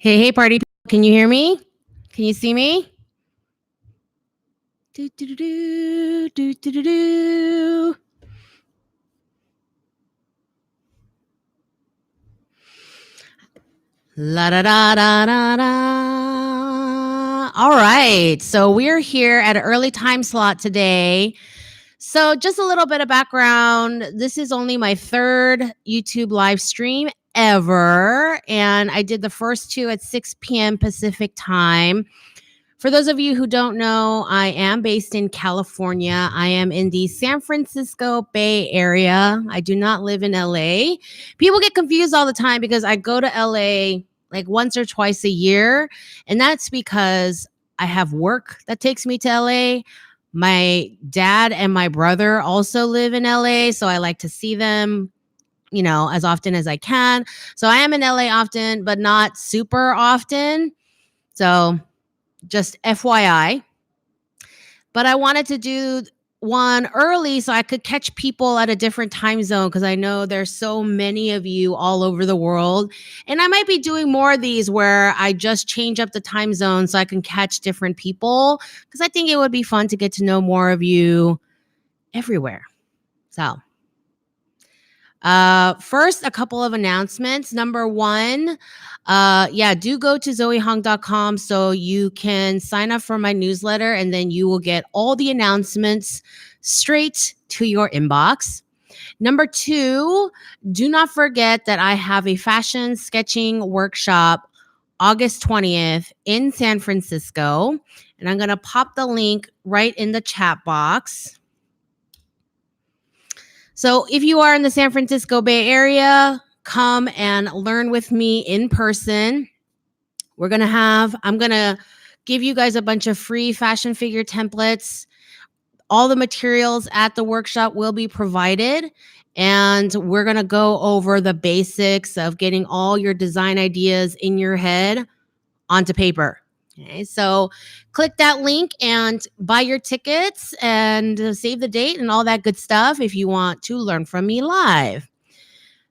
Hey, party people. Can you hear me? Can you see me? Do, do, do, do, do, do, do, do. La da da da da da. All right. So we're here at an early time slot today. So just a little bit of background. This is only my third YouTube live stream ever. And I did the first two at 6 p.m. Pacific time. For those of you who don't know, I am based in California. I am in the San Francisco Bay Area. I do not live in LA. People get confused all the time because I go to LA like once or twice a year. And that's because I have work that takes me to LA. My dad and my brother also live in LA. So I like to see them, as often as I can. So I am in LA often, but not super often. So just FYI. But I wanted to do one early so I could catch people at a different time zone because I know there's so many of you all over the world. And I might be doing more of these where I just change up the time zone so I can catch different people because I think it would be fun to get to know more of you everywhere. So first, a couple of announcements. Number one, do go to zoehong.com so you can sign up for my newsletter and then you will get all the announcements straight to your inbox. Number two, do not forget that I have a fashion sketching workshop August 20th in San Francisco. And I'm going to pop the link right in the chat box. So if you are in the San Francisco Bay Area, come and learn with me in person. I'm going to give you guys a bunch of free fashion figure templates. All the materials at the workshop will be provided. And we're going to go over the basics of getting all your design ideas in your head onto paper. Okay, so click that link and buy your tickets and save the date and all that good stuff if you want to learn from me live.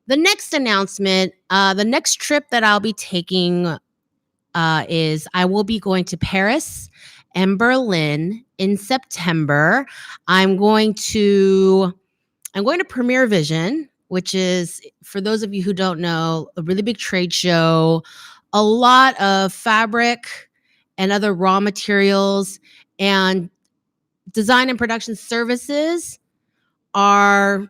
The next announcement, the next trip that I'll be taking is I will be going to Paris and Berlin in September. I'm going to Premiere Vision, which is, for those of you who don't know, a really big trade show, a lot of fabric and other raw materials and design and production services are,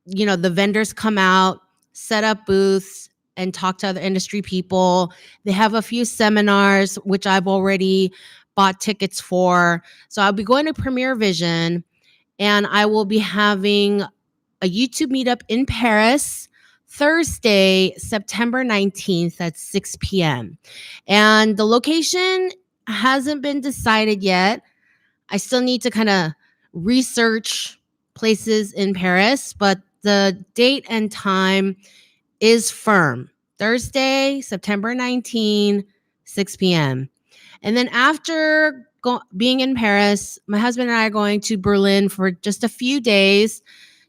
the vendors come out, set up booths, and talk to other industry people. They have a few seminars, which I've already bought tickets for. So I'll be going to Premiere Vision, and I will be having a YouTube meetup in Paris Thursday, September 19th at 6 p.m. And the location hasn't been decided yet. I still need to kind of research places in Paris, but the date and time is firm. Thursday, September 19, 6 p.m. And then after being in Paris, my husband and I are going to Berlin for just a few days,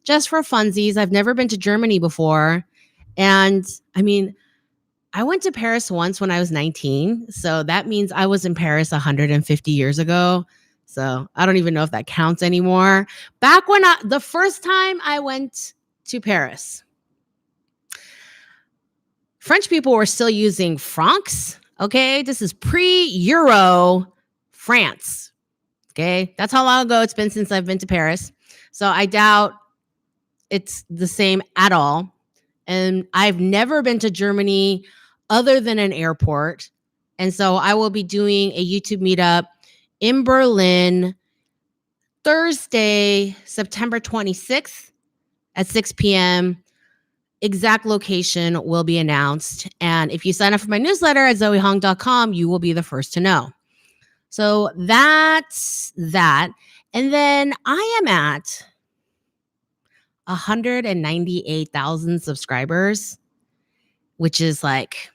just for funsies. I've never been to Germany before. And I went to Paris once when I was 19. So that means I was in Paris 150 years ago. So I don't even know if that counts anymore. Back when the first time I went to Paris, French people were still using francs. Okay. This is pre-Euro France. Okay. That's how long ago it's been since I've been to Paris. So I doubt it's the same at all. And I've never been to Germany other than an airport. And so I will be doing a YouTube meetup in Berlin Thursday, September 26th at 6 p.m. Exact location will be announced. And if you sign up for my newsletter at zoehong.com, you will be the first to know. So that's that. And then I am at 198,000 subscribers, which is like,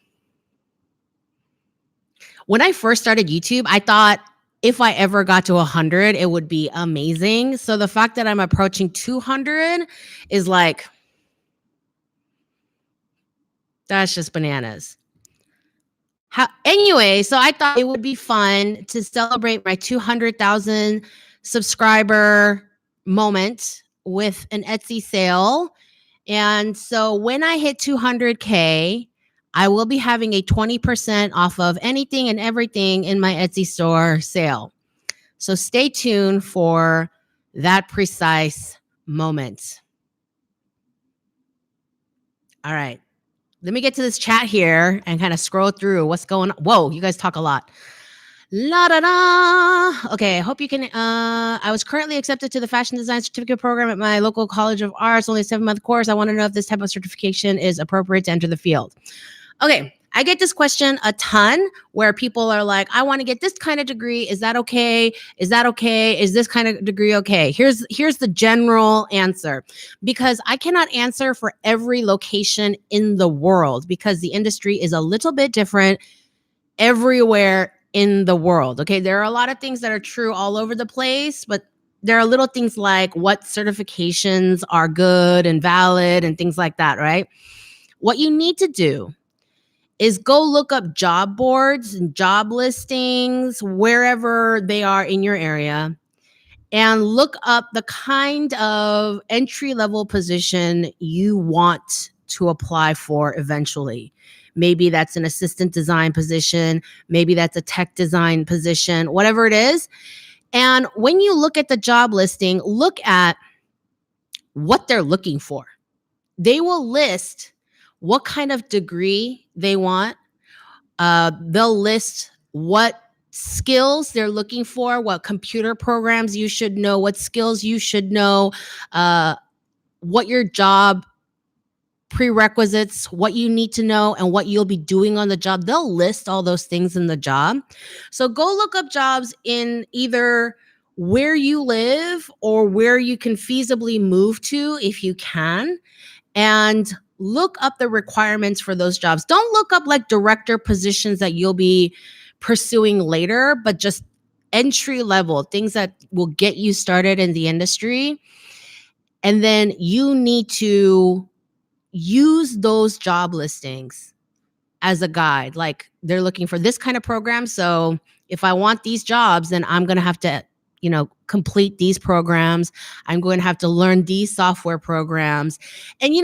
when I first started YouTube, I thought if I ever got to 100, it would be amazing. So the fact that I'm approaching 200 is like, that's just bananas. Anyway, so I thought it would be fun to celebrate my 200,000 subscriber moment with an Etsy sale. And so when I hit 200K, I will be having a 20% off of anything and everything in my Etsy store sale. So stay tuned for that precise moment. All right. Let me get to this chat here and kind of scroll through what's going on. Whoa, you guys talk a lot. La da da. Okay, I hope you can. I was currently accepted to the fashion design certificate program at my local college of arts, only a 7-month course. I want to know if this type of certification is appropriate to enter the field. Okay, I get this question a ton where people are like, I want to get this kind of degree. Is that okay? Is that okay? Is this kind of degree okay? Here's the general answer, because I cannot answer for every location in the world because the industry is a little bit different everywhere in the world. Okay, there are a lot of things that are true all over the place, but there are little things like what certifications are good and valid and things like that, right? What you need to do is go look up job boards and job listings wherever they are in your area and look up the kind of entry-level position you want to apply for eventually. Maybe that's an assistant design position, maybe that's a tech design position, whatever it is. And when you look at the job listing, look at what they're looking for. They will list what kind of degree they want. They'll list what skills they're looking for, what computer programs you should know, what skills you should know, what your job prerequisites, what you need to know, and what you'll be doing on the job. They'll list all those things in the job. So go look up jobs in either where you live or where you can feasibly move to if you can, and look up the requirements for those jobs. Don't look up like director positions that you'll be pursuing later, but just entry level things that will get you started in the industry. And then you need to use those job listings as a guide. Like, they're looking for this kind of program. So if I want these jobs, then I'm going to have to, complete these programs. I'm going to have to learn these software programs. And,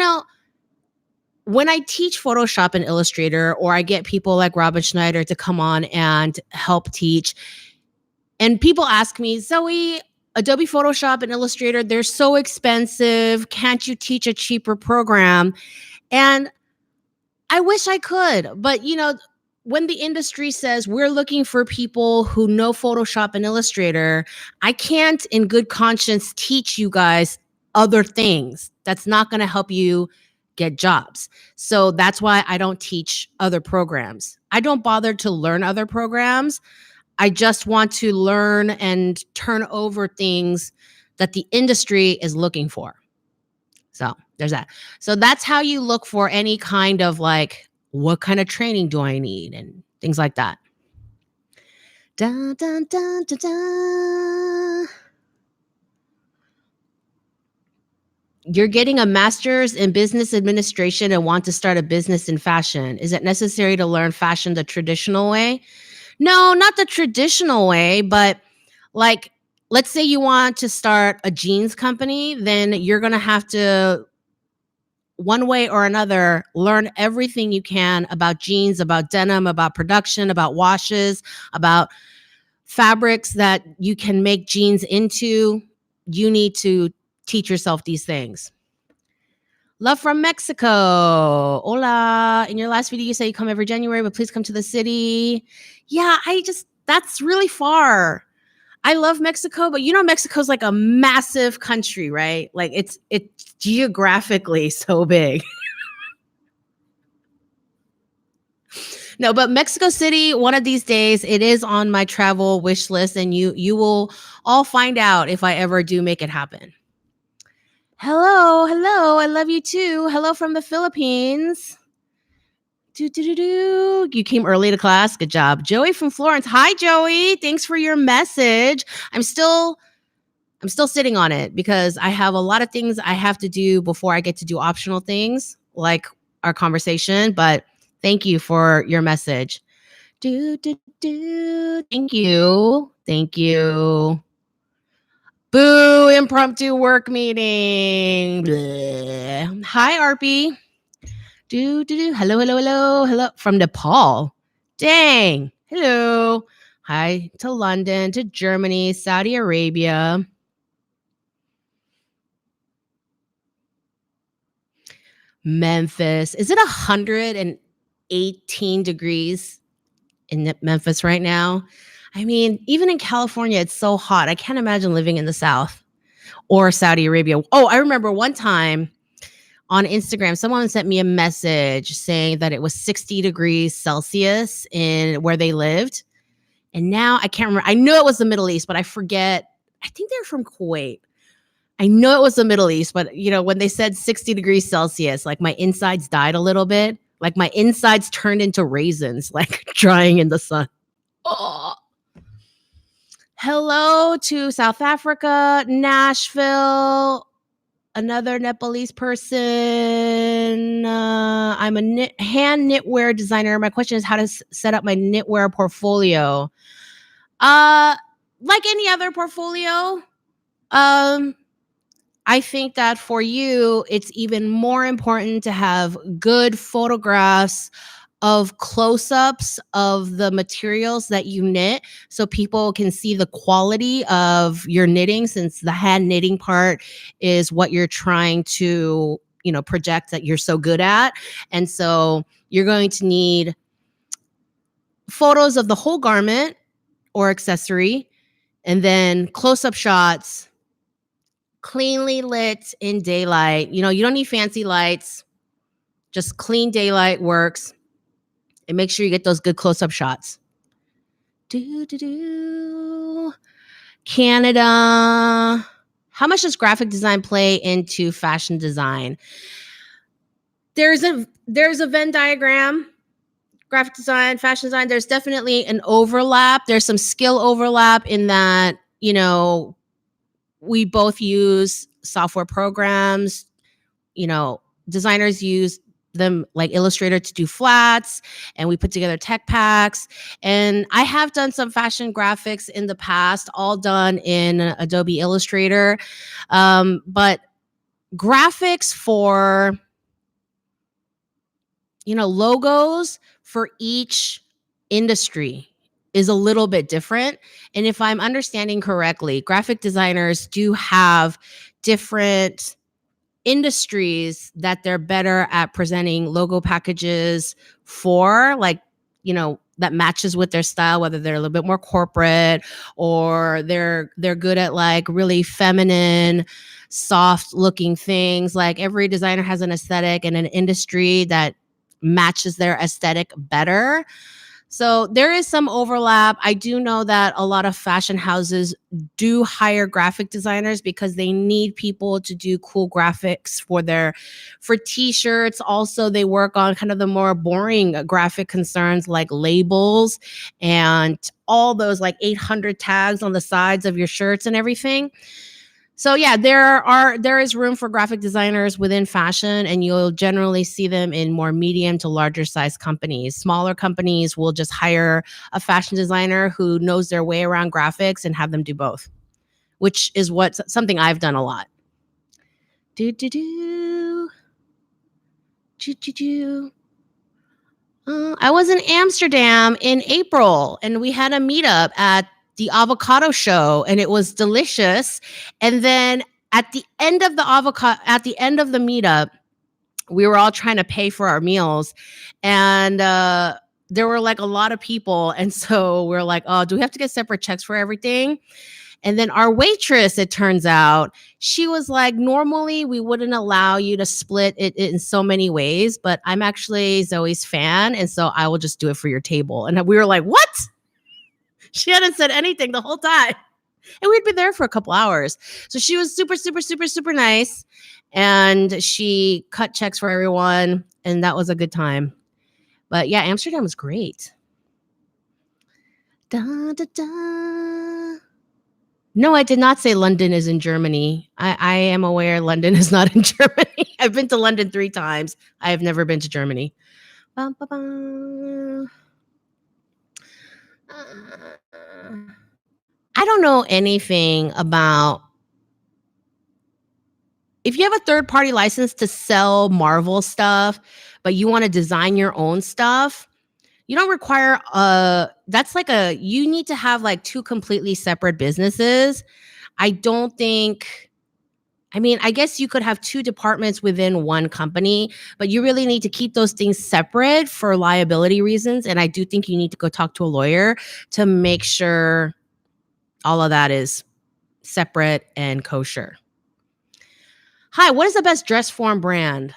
when I teach Photoshop and Illustrator, or I get people like Robin Schneider to come on and help teach, and people ask me, Zoe, Adobe Photoshop and Illustrator, they're so expensive. Can't you teach a cheaper program? And I wish I could, but when the industry says we're looking for people who know Photoshop and Illustrator, I can't in good conscience teach you guys other things. That's not going to help you get jobs. So that's why I don't teach other programs. I don't bother to learn other programs. I just want to learn and turn over things that the industry is looking for. So there's that. So that's how you look for any kind of like, what kind of training do I need and things like that. Dun, dun, dun, dun, dun. You're getting a master's in business administration and want to start a business in fashion. Is it necessary to learn fashion the traditional way? No, not the traditional way, but like, let's say you want to start a jeans company, then you're going to have to, one way or another, learn everything you can about jeans, about denim, about production, about washes, about fabrics that you can make jeans into. You need to teach yourself these things. Love from Mexico. Hola. In your last video, you say you come every January, but please come to the city. Yeah, that's really far. I love Mexico, but Mexico's like a massive country, right? Like it's geographically so big. No, but Mexico City, one of these days, it is on my travel wish list, and you will all find out if I ever do make it happen. Hello, I love you too. Hello from the Philippines. You came early to class. Good job. Joey from Florence. Hi, Joey. Thanks for your message. I'm still sitting on it because I have a lot of things I have to do before I get to do optional things like our conversation, but thank you for your message. Thank you. Thank you. Boo, impromptu work meeting. Bleh. Hi, Arpy. Hello, hello, hello, hello. From Nepal. Dang. Hello. Hi to London, to Germany, Saudi Arabia. Memphis. Is it 118 degrees in Memphis right now? I mean, even in California, it's so hot. I can't imagine living in the South or Saudi Arabia. Oh, I remember one time on Instagram, someone sent me a message saying that it was 60 degrees Celsius in where they lived. And now I can't remember. I know it was the Middle East, but I forget. I think they're from Kuwait. I know it was the Middle East, but when they said 60 degrees Celsius, like my insides died a little bit. Like my insides turned into raisins, like drying in the sun. Oh. Hello to South Africa, Nashville, another Nepalese person. I'm a hand knitwear designer. My question is how to set up my knitwear portfolio. Like any other portfolio, I think that for you, it's even more important to have good photographs of close-ups of the materials that you knit so people can see the quality of your knitting, since the hand knitting part is what you're trying to, project that you're so good at. And so you're going to need photos of the whole garment or accessory, and then close-up shots, cleanly lit in daylight. You don't need fancy lights. Just clean daylight works. And make sure you get those good close-up shots. Canada. How much does graphic design play into fashion design? There's a Venn diagram. Graphic design, fashion design. There's definitely an overlap. There's some skill overlap in that, we both use software programs. Designers use them like Illustrator to do flats, and we put together tech packs. And I have done some fashion graphics in the past, all done in Adobe Illustrator. But graphics for, logos for each industry is a little bit different. And if I'm understanding correctly, graphic designers do have different industries that they're better at presenting logo packages for, like, that matches with their style, whether they're a little bit more corporate or they're good at like really feminine, soft looking things. Like every designer has an aesthetic and an industry that matches their aesthetic better. So there is some overlap. I do know that a lot of fashion houses do hire graphic designers because they need people to do cool graphics for t-shirts. Also, they work on kind of the more boring graphic concerns like labels and all those like 800 tags on the sides of your shirts and everything. So yeah, there is room for graphic designers within fashion, and you'll generally see them in more medium to larger size companies. Smaller companies will just hire a fashion designer who knows their way around graphics and have them do both, which is something I've done a lot. I was in Amsterdam in April, and we had a meetup at the avocado show, and it was delicious. And then at the end of the meetup, we were all trying to pay for our meals, and there were like a lot of people. And so we're like, oh, do we have to get separate checks for everything? And then our waitress, it turns out, she was like, normally we wouldn't allow you to split it in so many ways, but I'm actually Zoe's fan, and so I will just do it for your table. And we were like, what? She hadn't said anything the whole time. And we'd been there for a couple hours. So she was super, super, super, super nice. And she cut checks for everyone. And that was a good time. But yeah, Amsterdam was great. Da, da, da. No, I did not say London is in Germany. I am aware London is not in Germany. I've been to London 3 times. I have never been to Germany. Bum, bum, bum. I don't know anything about if you have a third party license to sell Marvel stuff, but you want to design your own stuff, you don't require that's like you need to have like two completely separate businesses. I don't think I mean, I guess you could have two departments within one company, but you really need to keep those things separate for liability reasons. And I do think you need to go talk to a lawyer to make sure all of that is separate and kosher. Hi, what is the best dress form brand?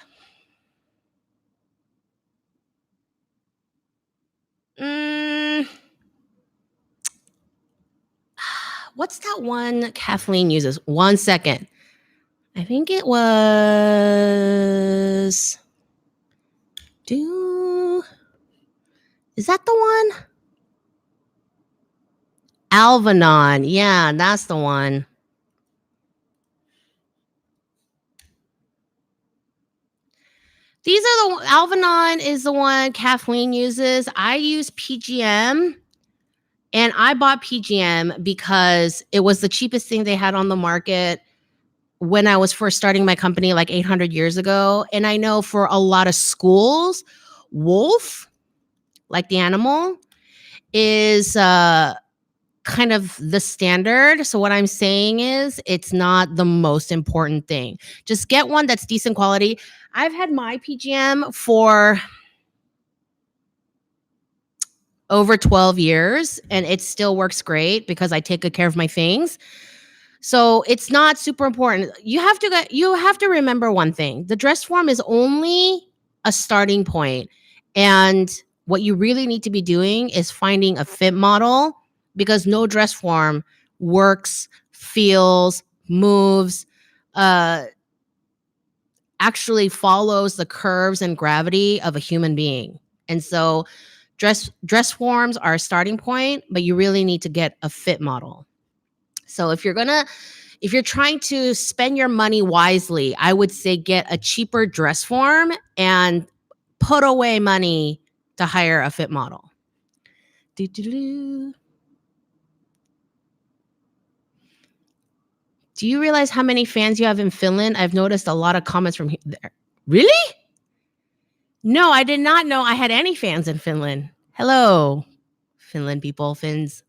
What's that one Kathleen uses? 1 second. I think it was. Is that the one? Alvanon. Yeah, that's the one. These are the Alvanon is the one Kathleen uses. I use PGM, and I bought PGM because it was the cheapest thing they had on the market when I was first starting my company like 800 years ago. And I know for a lot of schools, wolf, like the animal, is kind of the standard. So what I'm saying is it's not the most important thing. Just get one that's decent quality. I've had my PGM for over 12 years and it still works great because I take good care of my things. So it's not super important. You have to remember one thing. The dress form is only a starting point. And what you really need to be doing is finding a fit model because no dress form works, feels, moves, actually follows the curves and gravity of a human being. And so dress forms are a starting point, but you really need to get a fit model. So if you're trying to spend your money wisely, I would say get a cheaper dress form and put away money to hire a fit model. Do you realize how many fans you have in Finland? I've noticed a lot of comments from there. Really? No, I did not know I had any fans in Finland. Hello, Finland people, Finns.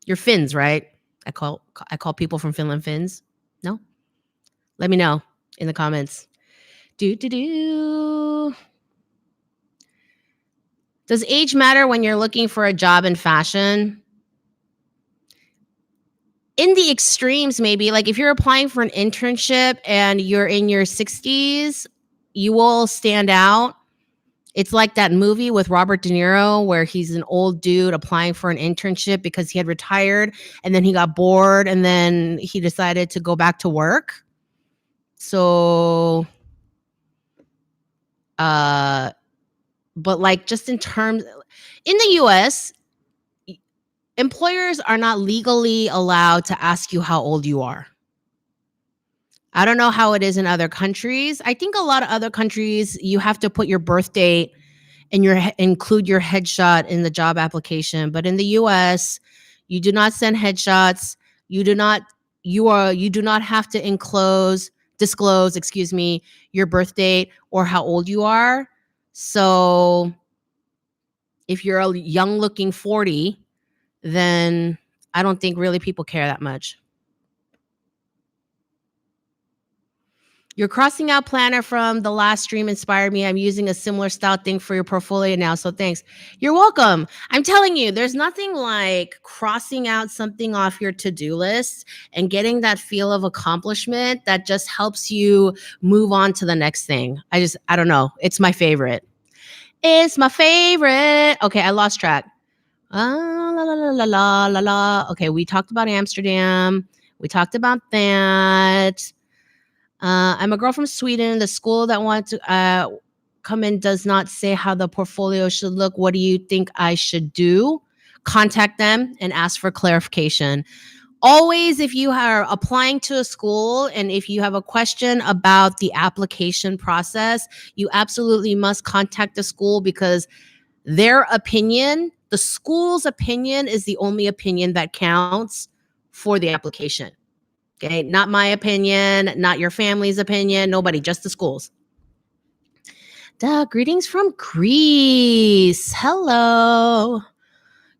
You're Finns, right? I call people from Finland Finns. No? Let me know in the comments. Does age matter when you're looking for a job in fashion? In the extremes, maybe. Like if you're applying for an internship and you're in your 60s, you will stand out. It's like that movie with Robert De Niro where he's an old dude applying for an internship because he had retired and then he got bored and then he decided to go back to work. So, but like just in the US, employers are not legally allowed to ask you how old you are. I don't know how it is in other countries. I think a lot of other countries, you have to put your birth date and include your headshot in the job application. But in the US, you do not send headshots. You do not have to disclose, your birth date or how old you are. So if you're a young looking 40, then I don't think really people care that much. Your crossing out planner from the last stream inspired me. I'm using a similar style thing for your portfolio now. So thanks. You're welcome. I'm telling you, there's nothing like crossing out something off your to-do list and getting that feel of accomplishment that just helps you move on to the next thing. I don't know. It's my favorite. It's my favorite. Okay, I lost track. La la la la la la la. Okay, we talked about Amsterdam. We talked about that. I'm a girl from Sweden. The school that wants to come in does not say how the portfolio should look. What do you think I should do? Contact them and ask for clarification. Always, if you are applying to a school and if you have a question about the application process, you absolutely must contact the school because their opinion The school's opinion is the only opinion that counts for the application. Okay, not my opinion, not your family's opinion, nobody, just the schools. Duh, greetings from Greece. Hello.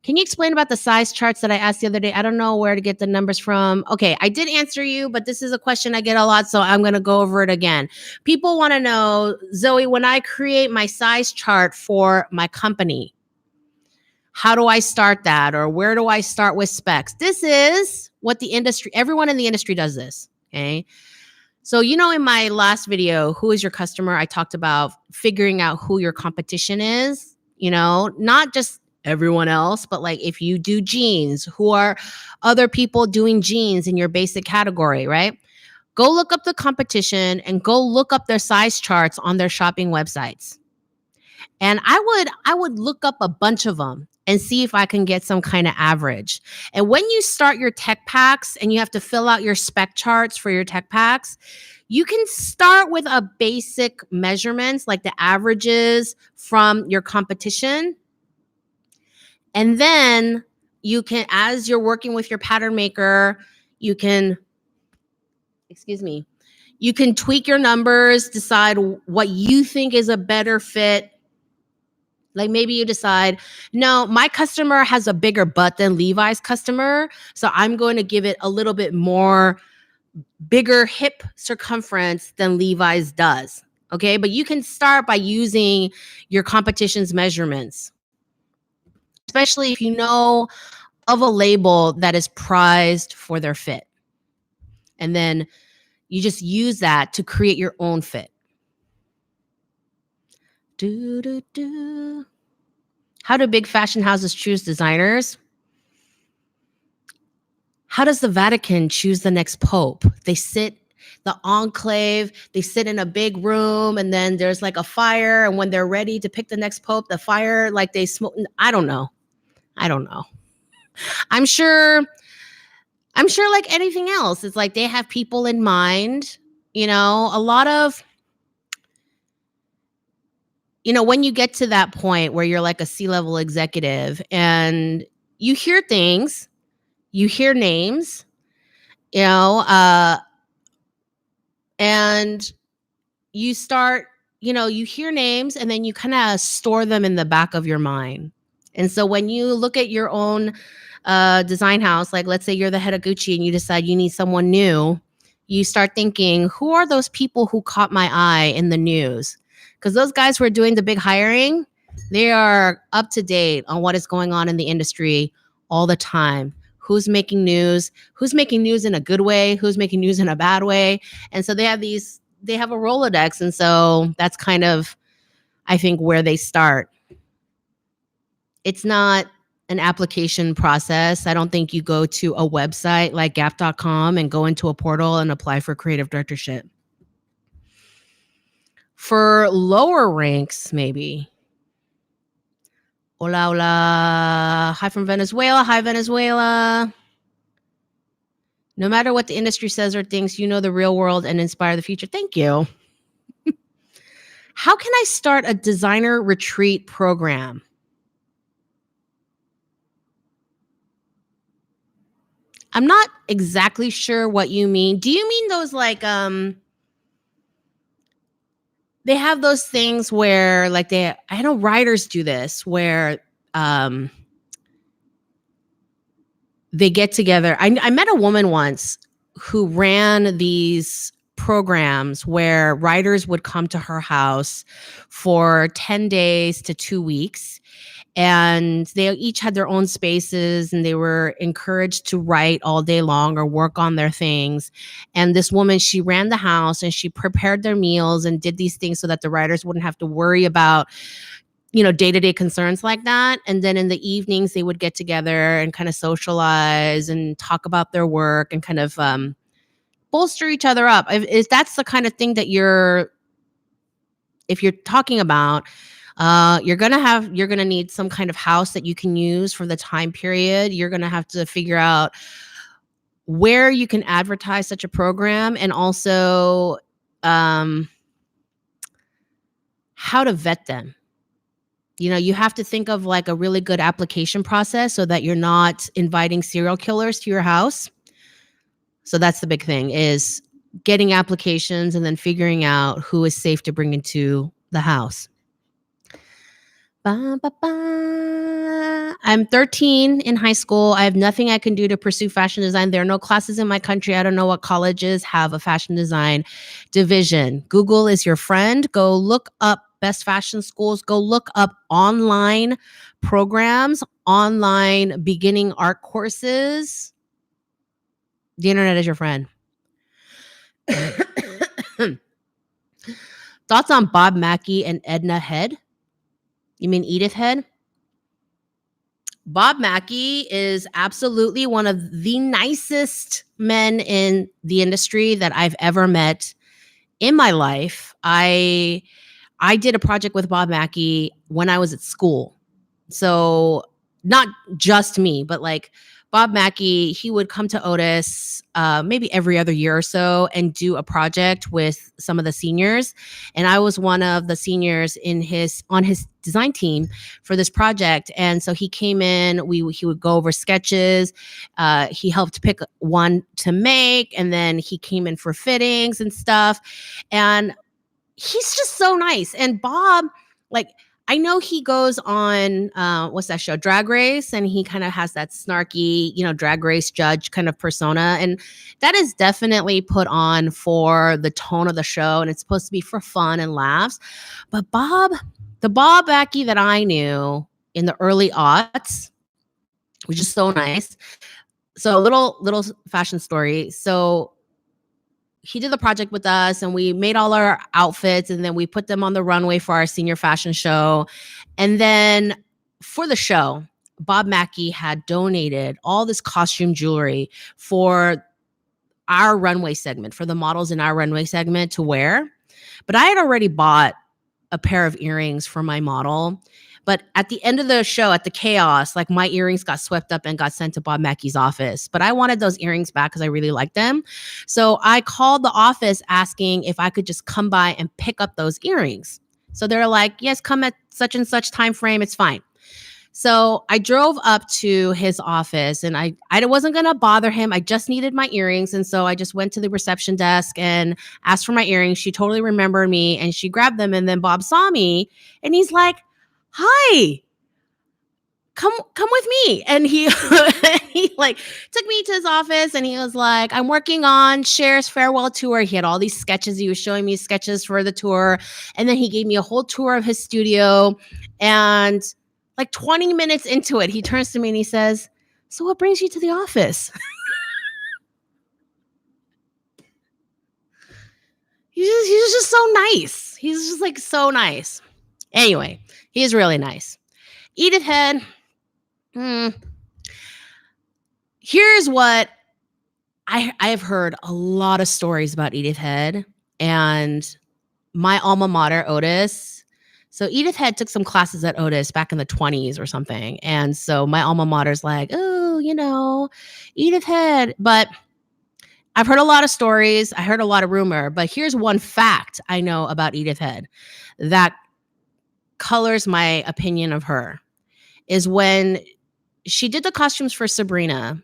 Can you explain about the size charts that I asked the other day? I don't know where to get the numbers from. Okay, I did answer you, but this is a question I get a lot, so I'm going to go over it again. People want to know, Zoe, when I create my size chart for my company, how do I start that? Or where do I start with specs? This is what the industry, everyone in the industry does this, okay? So, in my last video, who is your customer? I talked about figuring out who your competition is, not just everyone else, but like if you do jeans, who are other people doing jeans in your basic category, right? Go look up the competition and go look up their size charts on their shopping websites. And I would look up a bunch of them and see if I can get some kind of average. And when you start your tech packs and you have to fill out your spec charts for your tech packs, you can start with a basic measurements like the averages from your competition. And then you can, as you're working with your pattern maker, you can tweak your numbers, decide what you think is a better fit. Like maybe you decide, no, my customer has a bigger butt than Levi's customer, so I'm going to give it a little bit more bigger hip circumference than Levi's does. Okay, but you can start by using your competition's measurements, especially if you know of a label that is prized for their fit. And then you just use that to create your own fit. How do big fashion houses choose designers? How does the Vatican choose the next pope? They sit, the enclave, they sit in a big room and then there's like a fire. And when they're ready to pick the next pope, the fire, like they smoke. I don't know. I'm sure like anything else, it's like they have people in mind, a lot of, when you get to that point where you're like a C-level executive and you hear things, you hear names, and you start, you hear names and then you kind of store them in the back of your mind. And so when you look at your own design house, like let's say you're the head of Gucci and you decide you need someone new, you start thinking, who are those people who caught my eye in the news? Because those guys who are doing the big hiring, they are up to date on what is going on in the industry all the time. Who's making news in a good way, who's making news in a bad way. And so they have a Rolodex. And so that's kind of, I think, where they start. It's not an application process. I don't think you go to a website like gap.com and go into a portal and apply for creative directorship. For lower ranks, maybe. Hola, hola. Hi from Venezuela. Hi, Venezuela. No matter what the industry says or thinks, the real world and inspire the future. Thank you. How can I start a designer retreat program? I'm not exactly sure what you mean. Do you mean those like they have those things where like I know writers do this where they get together. I met a woman once who ran these programs where writers would come to her house for 10 days to 2 weeks. And they each had their own spaces and they were encouraged to write all day long or work on their things. And this woman, she ran the house and she prepared their meals and did these things so that the writers wouldn't have to worry about, day-to-day concerns like that. And then in the evenings, they would get together and kind of socialize and talk about their work and kind of bolster each other up. If that's the kind of thing that if you're talking about, you're gonna need some kind of house that you can use for the time period. You're gonna have to figure out where you can advertise such a program and also how to vet them. You have to think of like a really good application process so that you're not inviting serial killers to your house. So that's the big thing, is getting applications and then figuring out who is safe to bring into the house. Ba, ba, ba. I'm 13 in high school. I have nothing I can do to pursue fashion design. There are no classes in my country. I don't know what colleges have a fashion design division. Google is your friend. Go look up best fashion schools. Go look up online programs, online beginning art courses. The internet is your friend. Thoughts on Bob Mackie and Edna Head? You mean Edith Head? Bob Mackie is absolutely one of the nicest men in the industry that I've ever met in my life. I did a project with Bob Mackie when I was at school. So not just me, but like Bob Mackie, he would come to Otis maybe every other year or so and do a project with some of the seniors. And I was one of the seniors on his design team for this project. And so he came in, he would go over sketches. He helped pick one to make, and then he came in for fittings and stuff. And he's just so nice. And Bob, like, I know he goes on what's that show, Drag Race, and he kind of has that snarky, Drag Race judge kind of persona, and that is definitely put on for the tone of the show, and it's supposed to be for fun and laughs. But the Bob Mackie that I knew in the early aughts was just so nice. So a little fashion story. So he did the project with us, and we made all our outfits, and then we put them on the runway for our senior fashion show. And then for the show, Bob Mackie had donated all this costume jewelry for our runway segment, for the models in our runway segment to wear. But I had already bought a pair of earrings for my model. But at the end of the show, at the chaos, like my earrings got swept up and got sent to Bob Mackie's office. But I wanted those earrings back because I really liked them. So I called the office asking if I could just come by and pick up those earrings. So they're like, yes, come at such and such time frame. It's fine. So I drove up to his office, and I wasn't going to bother him. I just needed my earrings. And so I just went to the reception desk and asked for my earrings. She totally remembered me, and she grabbed them. And then Bob saw me, and he's like, hi, come with me. And he like took me to his office, and he was like, I'm working on Cher's farewell tour. He had all these sketches. He was showing me sketches for the tour. And then he gave me a whole tour of his studio. And like 20 minutes into it, he turns to me and he says, so what brings you to the office? He's just so nice. He's just like so nice. Anyway, he's really nice. Edith Head. Here's what I've heard a lot of stories about Edith Head and my alma mater, Otis. So Edith Head took some classes at Otis back in the 20s or something. And so my alma mater's like, oh, Edith Head. But I've heard a lot of stories. I heard a lot of rumor. But here's one fact I know about Edith Head that colors my opinion of her, is when she did the costumes for Sabrina,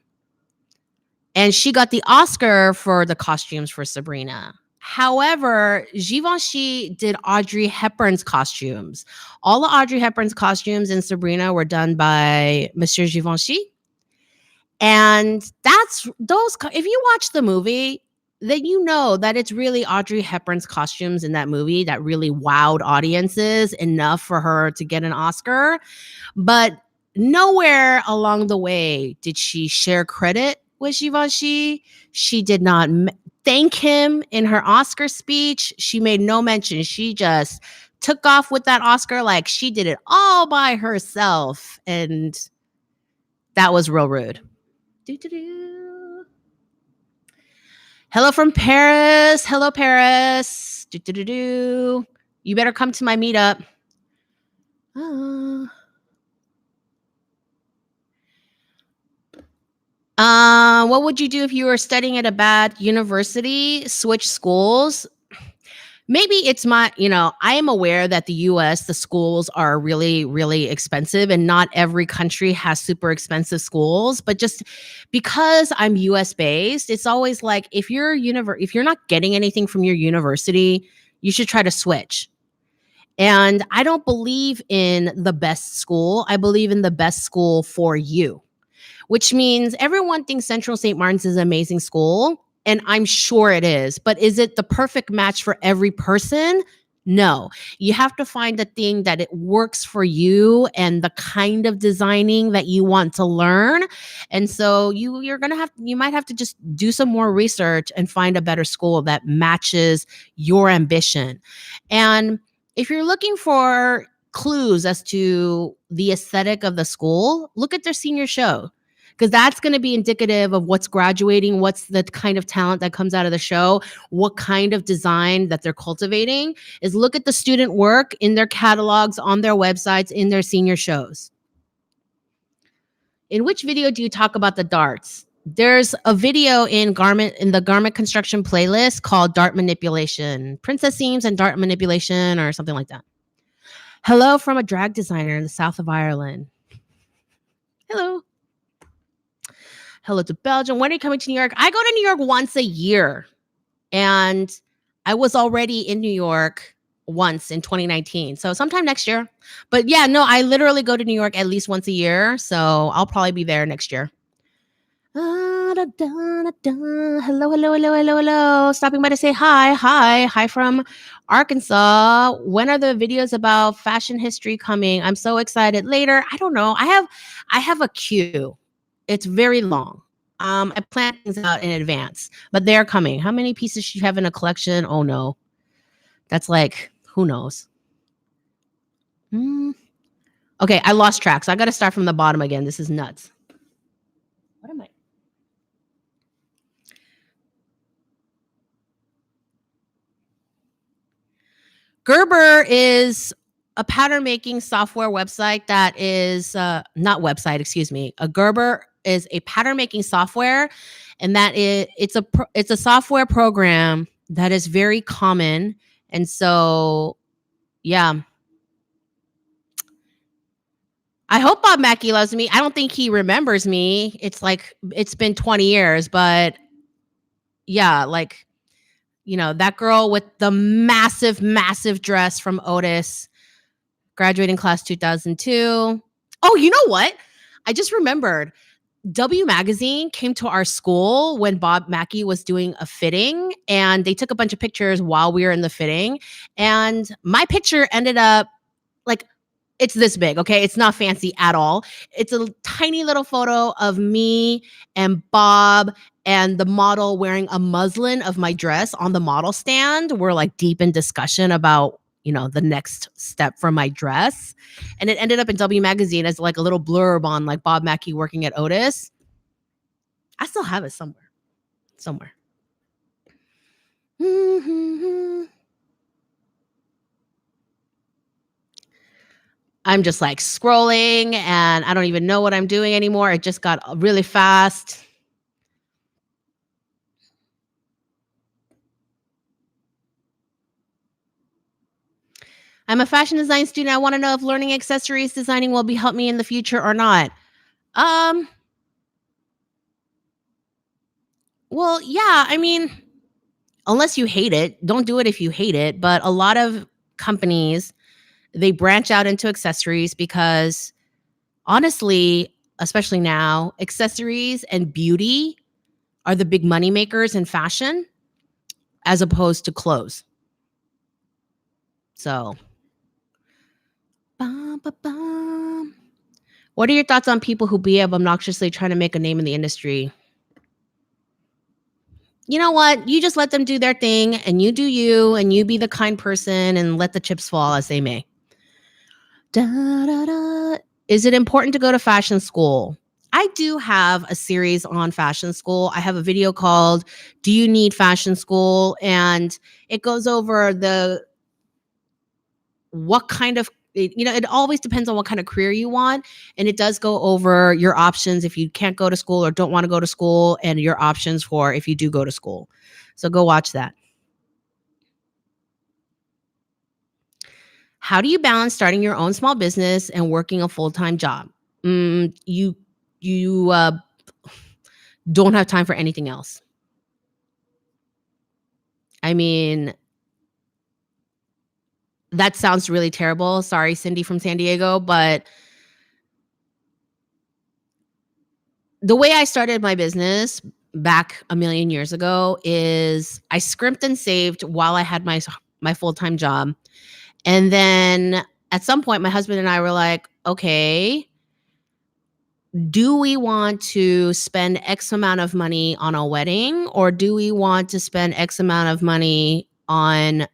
and she got the Oscar for the costumes for Sabrina. However, Givenchy did Audrey Hepburn's costumes. All of Audrey Hepburn's costumes in Sabrina were done by Monsieur Givenchy. And that's those. If you watch the movie, then you know that it's really Audrey Hepburn's costumes in that movie that really wowed audiences enough for her to get an Oscar. But nowhere along the way did she share credit with Givenchy. She did not thank him in her Oscar speech. She made no mention. She just took off with that Oscar like she did it all by herself. And that was real rude. Do-do-do. Hello from Paris. Hello, Paris. Do-do-do-do. You better come to my meetup. What would you do if you were studying at a bad university? Switch schools? maybe it's my, I am aware that the US, the schools are really, really expensive, and not every country has super expensive schools. But just because I'm US based, it's always like if you're not getting anything from your university, you should try to switch. And I don't believe in the best school. I believe in the best school for you, which means everyone thinks Central St. Martin's is an amazing school. And I'm sure it is. But is it the perfect match for every person? No. You have to find the thing that it works for you and the kind of designing that you want to learn. And so you might have to just do some more research and find a better school that matches your ambition. And if you're looking for clues as to the aesthetic of the school, look at their senior show, because that's going to be indicative of what's graduating, what's the kind of talent that comes out of the show, what kind of design that they're cultivating. Is look at the student work in their catalogs, on their websites, in their senior shows. In which video do you talk about the darts? There's a video in the garment construction playlist called Dart Manipulation, Princess Seams and Dart Manipulation, or something like that. Hello from a drag designer in the south of Ireland. Hello. Hello to Belgium. When are you coming to New York? I go to New York once a year. And I was already in New York once in 2019. So sometime next year. But yeah, no, I literally go to New York at least once a year. So I'll probably be there next year. Hello, hello, hello, hello, hello. Stopping by to say hi. Hi from Arkansas. When are the videos about fashion history coming? I'm so excited. Later. I don't know. I have a queue. It's very long. I plan things out in advance, but they're coming. How many pieces do you have in a collection? Oh no. That's like, who knows? Okay, I lost track. So I got to start from the bottom again. This is nuts. What am I? Gerber is a pattern making software website that is not website, excuse me. A Gerber is a pattern making software, and that is it's a software program that is very common. And so, yeah. I hope Bob Mackie loves me. I don't think he remembers me. It's like it's been 20 years, but yeah, like that girl with the massive, massive dress from Otis, graduating class 2002. Oh, you know what? I just remembered. W Magazine came to our school when Bob Mackie was doing a fitting, and they took a bunch of pictures while we were in the fitting. And my picture ended up like, it's this big, okay? It's not fancy at all. It's a tiny little photo of me and Bob and the model wearing a muslin of my dress on the model stand. We're like deep in discussion about, the next step for my dress. And it ended up in W Magazine as like a little blurb on like Bob Mackie working at Otis. I still have it somewhere. I'm just like scrolling and I don't even know what I'm doing anymore. It just got really fast. I'm a fashion design student. I want to know if learning accessories designing will help me in the future or not. Well, yeah, I mean, unless you hate it, don't do it if you hate it. But a lot of companies, they branch out into accessories because honestly, especially now, accessories and beauty are the big money makers in fashion as opposed to clothes. So, what are your thoughts on people who behave obnoxiously trying to make a name in the industry? You know what? You just let them do their thing and you do you and you be the kind person and let the chips fall as they may. Is it important to go to fashion school? I do have a series on fashion school. I have a video called Do You Need Fashion School? And it goes over what kind of, it always depends on what kind of career you want. And it does go over your options if you can't go to school or don't want to go to school, and your options for if you do go to school. So go watch that. How do you balance starting your own small business and working a full-time job? You don't have time for anything else. I mean, that sounds really terrible. Sorry, Cindy from San Diego, but the way I started my business back a million years ago is I scrimped and saved while I had my full-time job. And then at some point, my husband and I were like, okay, do we want to spend X amount of money on a wedding, or do we want to spend X amount of money on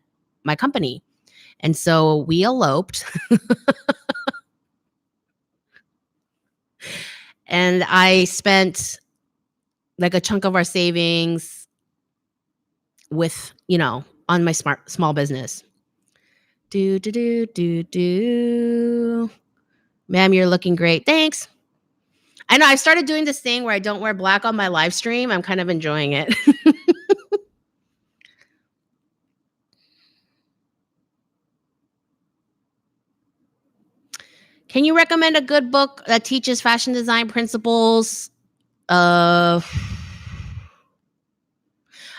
my company? And so we eloped. And I spent like a chunk of our savings with, on my small business. Ma'am, you're looking great. Thanks. I know I started doing this thing where I don't wear black on my live stream. I'm kind of enjoying it. Can you recommend a good book that teaches fashion design principles?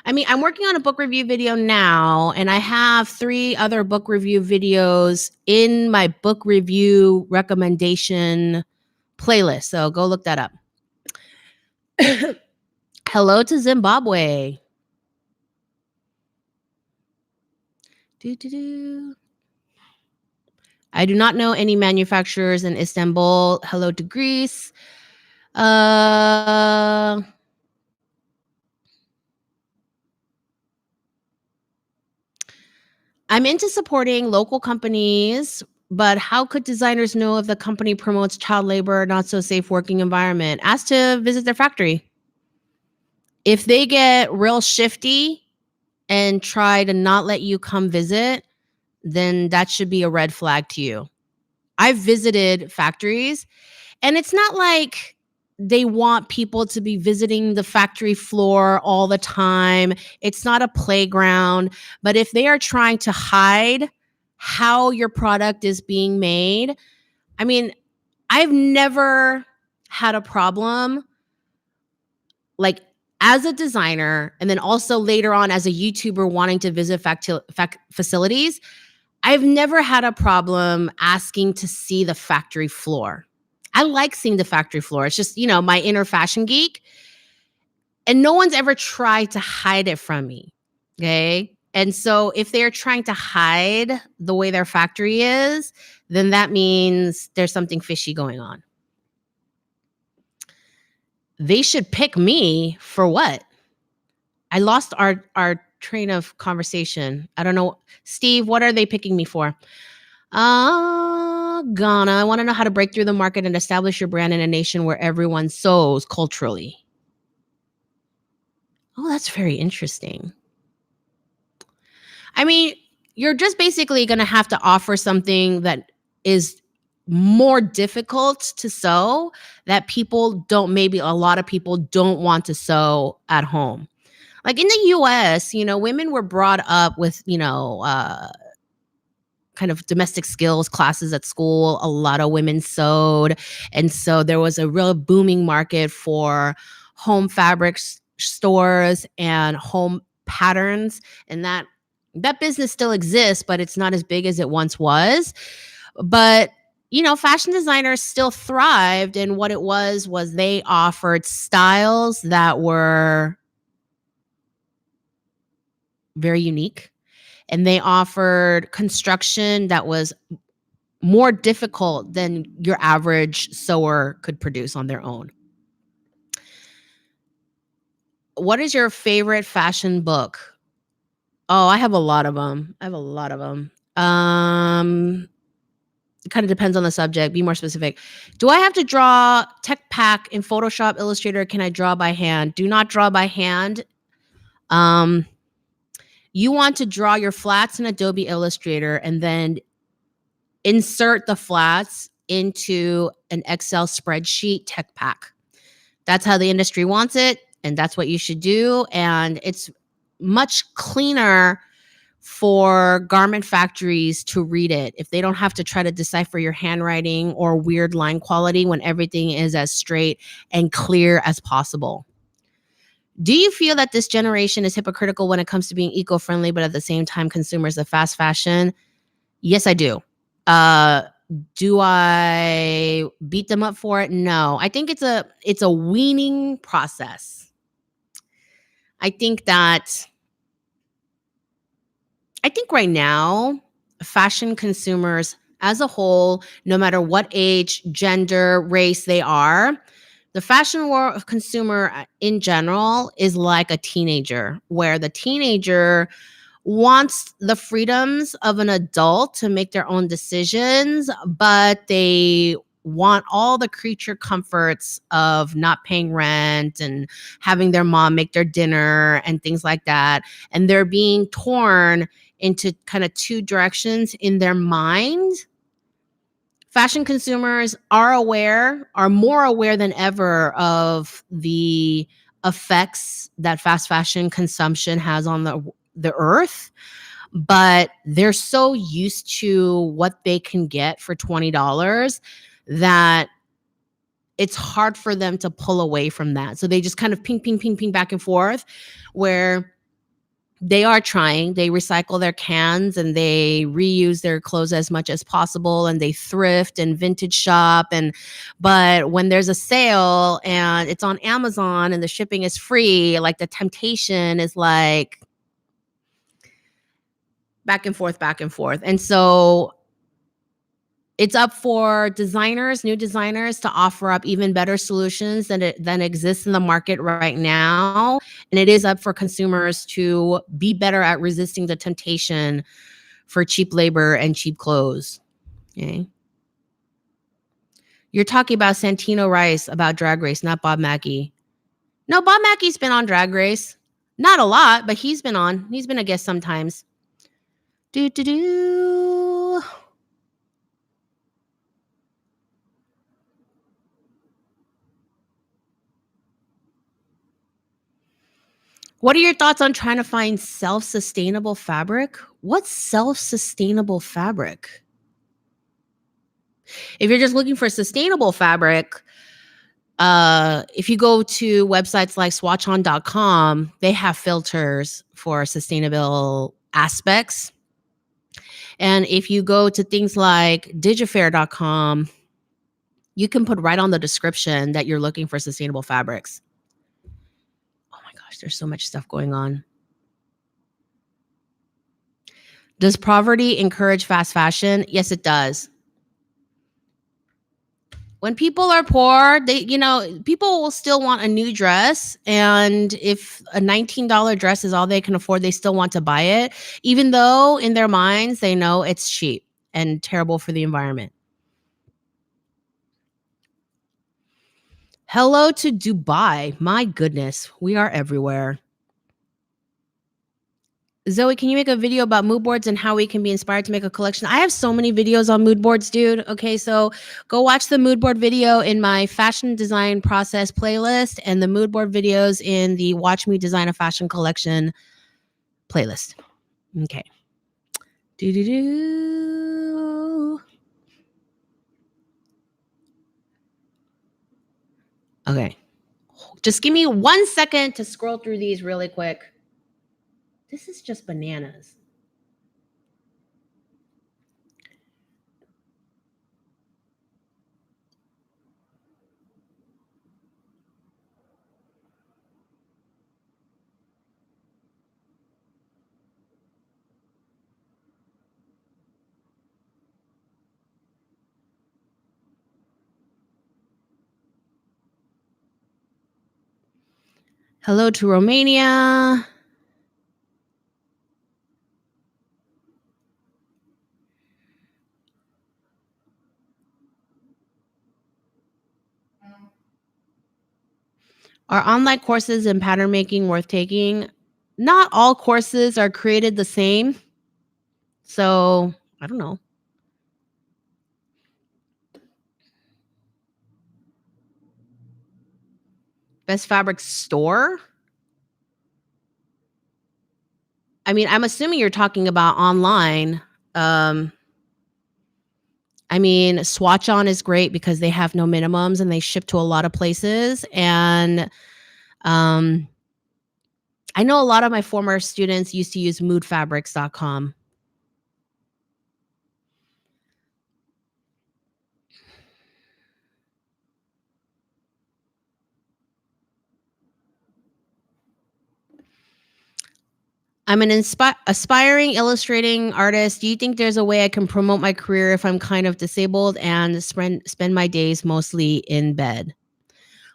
I'm working on a book review video now, and I have 3 other book review videos in my book review recommendation playlist. So go look that up. Hello to Zimbabwe. I do not know any manufacturers in Istanbul. Hello to Greece. I'm into supporting local companies, but how could designers know if the company promotes child labor or not so safe working environment? Ask to visit their factory. If they get real shifty and try to not let you come visit, then that should be a red flag to you. I've visited factories, and it's not like they want people to be visiting the factory floor all the time. It's not a playground. But if they are trying to hide how your product is being made, I've never had a problem, like, as a designer, and then also later on as a YouTuber wanting to visit facilities. I've never had a problem asking to see the factory floor. I like seeing the factory floor. It's just, my inner fashion geek. And no one's ever tried to hide it from me. Okay. And so if they're trying to hide the way their factory is, then that means there's something fishy going on. They should pick me for what? I lost our train of conversation. I don't know. Steve, what are they picking me for? Ghana. I want to know how to break through the market and establish your brand in a nation where everyone sews culturally. Oh, that's very interesting. You're just basically going to have to offer something that is more difficult to sew, that a lot of people don't want to sew at home. Like in the US, women were brought up with, kind of domestic skills classes at school. A lot of women sewed. And so there was a real booming market for home fabrics stores and home patterns. And that business still exists, but it's not as big as it once was. But, fashion designers still thrived. And what it was they offered styles that were very unique. And they offered construction that was more difficult than your average sewer could produce on their own. What is your favorite fashion book? Oh, I have a lot of them. It kind of depends on the subject. Be more specific. Do I have to draw tech pack in Photoshop, Illustrator? Or can I draw by hand? Do not draw by hand. You want to draw your flats in Adobe Illustrator and then insert the flats into an Excel spreadsheet tech pack. That's how the industry wants it, and that's what you should do. And it's much cleaner for garment factories to read it, if they don't have to try to decipher your handwriting or weird line quality when everything is as straight and clear as possible. Do you feel that this generation is hypocritical when it comes to being eco-friendly, but at the same time consumers of fast fashion? Yes, I do. Do I beat them up for it? No. I think it's a weaning process. I think right now, fashion consumers as a whole, no matter what age, gender, race they are, the fashion world consumer in general is like a teenager, where the teenager wants the freedoms of an adult to make their own decisions, but they want all the creature comforts of not paying rent and having their mom make their dinner and things like that. And they're being torn into kind of two directions in their mind. Fashion consumers are more aware than ever of the effects that fast fashion consumption has on the earth, but they're so used to what they can get for $20 that it's hard for them to pull away from that. So they just kind of ping, ping, ping, ping back and forth, where they are trying. They recycle their cans and they reuse their clothes as much as possible, and they thrift and vintage shop. But when there's a sale and it's on Amazon and the shipping is free, like the temptation is like back and forth, back and forth. And so it's up for new designers to offer up even better solutions than exists in the market right now. And it is up for consumers to be better at resisting the temptation for cheap labor and cheap clothes. Okay. You're talking about Santino Rice about Drag Race, not Bob Mackie. No, Bob Mackie's been on Drag Race. Not a lot, but he's been on. He's been a guest sometimes. Do do do. What are your thoughts on trying to find self-sustainable fabric? What's self-sustainable fabric? If you're just looking for sustainable fabric, if you go to websites like swatchon.com, they have filters for sustainable aspects. And if you go to things like digifair.com, you can put right on the description that you're looking for sustainable fabrics. Oh my gosh, there's so much stuff going on. Does poverty encourage fast fashion? Yes, it does. When people are poor, people will still want a new dress. And if a $19 dress is all they can afford, they still want to buy it, even though in their minds they know it's cheap and terrible for the environment. Hello to Dubai. My goodness, we are everywhere. Zoe, can you make a video about mood boards and how we can be inspired to make a collection? I have so many videos on mood boards, dude. Okay, so go watch the mood board video in my fashion design process playlist and the mood board videos in the Watch Me Design a Fashion Collection playlist. Okay. Do-do-do. Okay. Just give me 1 second to scroll through these really quick. This is just bananas. Hello to Romania. Are online courses in pattern making worth taking? Not all courses are created the same. So, I don't know. Best fabric store? I mean, I'm assuming you're talking about online. I mean, Swatch On is great because they have no minimums and they ship to a lot of places. And I know a lot of my former students used to use moodfabrics.com. I'm an aspiring illustrating artist. Do you think there's a way I can promote my career if I'm kind of disabled and spend my days mostly in bed?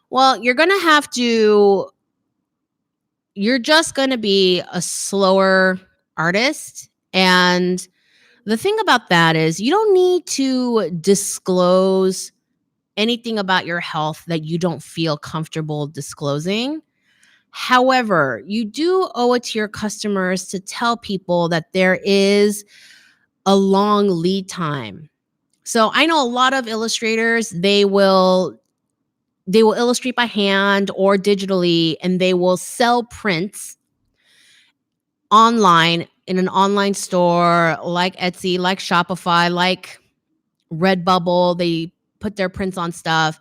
Well, you're just going to be a slower artist. And the thing about that is you don't need to disclose anything about your health that you don't feel comfortable disclosing. However, you do owe it to your customers to tell people that there is a long lead time. So I know a lot of illustrators, they will illustrate by hand or digitally, and they will sell prints online in an online store like Etsy, like Shopify, like Redbubble. They put their prints on stuff.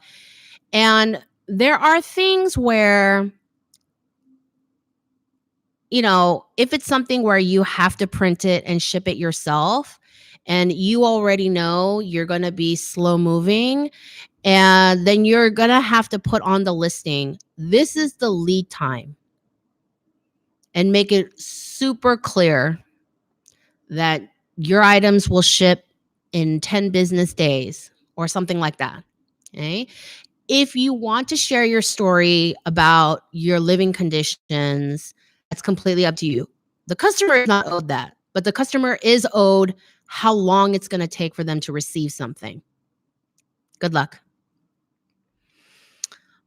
And there are things where, you know, if it's something where you have to print it and ship it yourself, and you already know you're going to be slow moving, and then you're going to have to put on the listing, this is the lead time, and make it super clear that your items will ship in 10 business days or something like that. Okay. If you want to share your story about your living conditions, that's completely up to you. The customer is not owed that, but the customer is owed how long it's going to take for them to receive something. Good luck.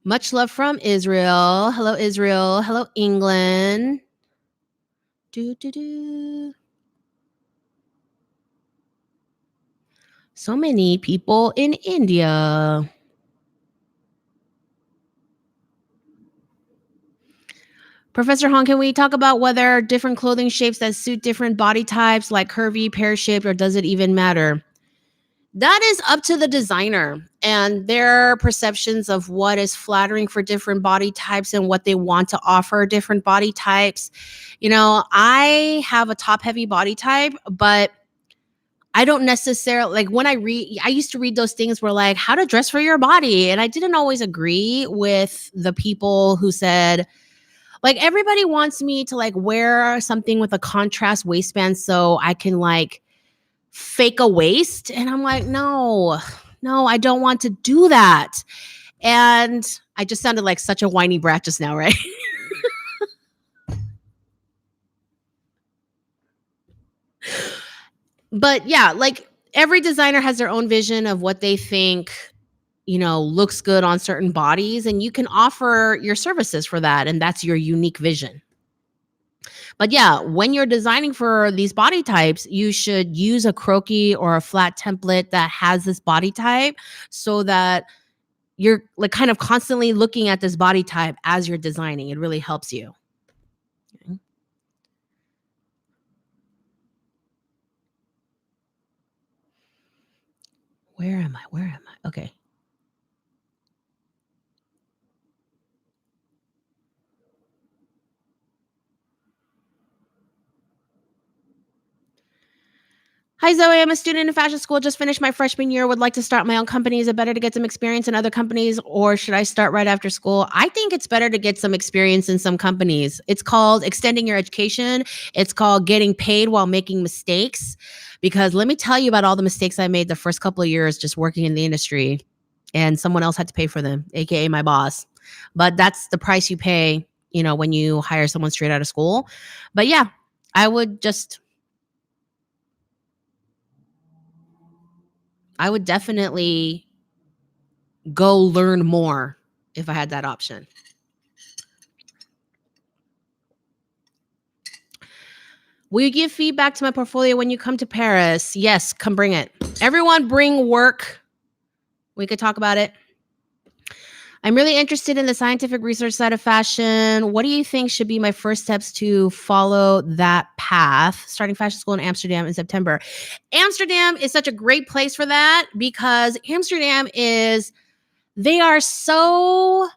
Much love from Israel. Hello, Israel. Hello, England. So many people in India. Professor Hong, can we talk about whether different clothing shapes that suit different body types, like curvy, pear-shaped, or does it even matter? That is up to the designer and their perceptions of what is flattering for different body types and what they want to offer different body types. You know, I have a top-heavy body type, but I don't necessarily, like, when I used to read those things where like how to dress for your body. And I didn't always agree with the people who said, like, everybody wants me to like wear something with a contrast waistband so I can like fake a waist. And I'm like, no, I don't want to do that. And I just sounded like such a whiny brat just now, right? But yeah, like every designer has their own vision of what they think, you know, looks good on certain bodies, and you can offer your services for that. And that's your unique vision. But yeah, when you're designing for these body types, you should use a croquis or a flat template that has this body type so that you're like kind of constantly looking at this body type as you're designing. It really helps you. Okay. Where am I? Okay. Hi, Zoe. I'm a student in fashion school. Just finished my freshman year. Would like to start my own company. Is it better to get some experience in other companies, or should I start right after school? I think it's better to get some experience in some companies. It's called extending your education. It's called getting paid while making mistakes. Because let me tell you about all the mistakes I made the first couple of years just working in the industry, and someone else had to pay for them, aka my boss. But that's the price you pay, you know, when you hire someone straight out of school. But yeah, I would definitely go learn more if I had that option. Will you give feedback to my portfolio when you come to Paris? Yes, come bring it. Everyone bring work. We could talk about it. I'm really interested in the scientific research side of fashion. What do you think should be my first steps to follow that path? Starting fashion school in Amsterdam in September. Amsterdam is such a great place for that because they are so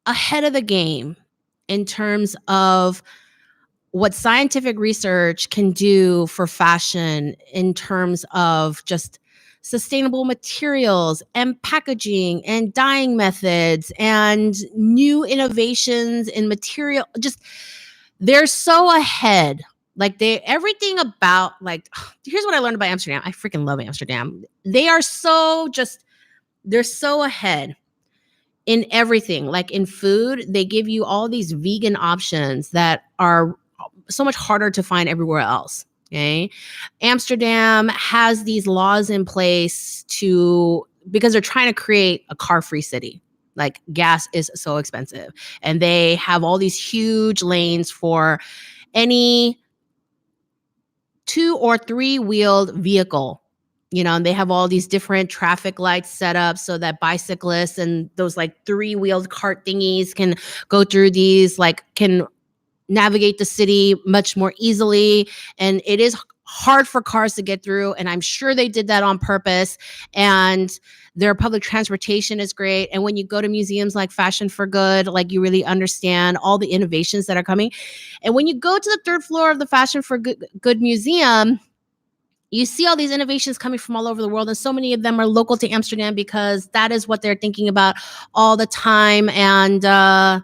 ahead of the game in terms of what scientific research can do for fashion in terms of just sustainable materials and packaging and dyeing methods and new innovations in material. Just they're so ahead. Like everything about like here's what I learned about Amsterdam. I freaking love Amsterdam. They're so ahead in everything. Like in food, they give you all these vegan options that are so much harder to find everywhere else. Okay. Amsterdam has these laws in place because they're trying to create a car-free city. Like gas is so expensive. And they have all these huge lanes for any 2 or 3-wheeled vehicle. And they have all these different traffic lights set up so that bicyclists and those like 3-wheeled cart thingies can go through these, like can navigate the city much more easily. And it is hard for cars to get through. And I'm sure they did that on purpose. And their public transportation is great. And when you go to museums like Fashion for Good, like you really understand all the innovations that are coming. And when you go to the 3rd floor of the Fashion for Good Museum, you see all these innovations coming from all over the world. And so many of them are local to Amsterdam because that is what they're thinking about all the time. And,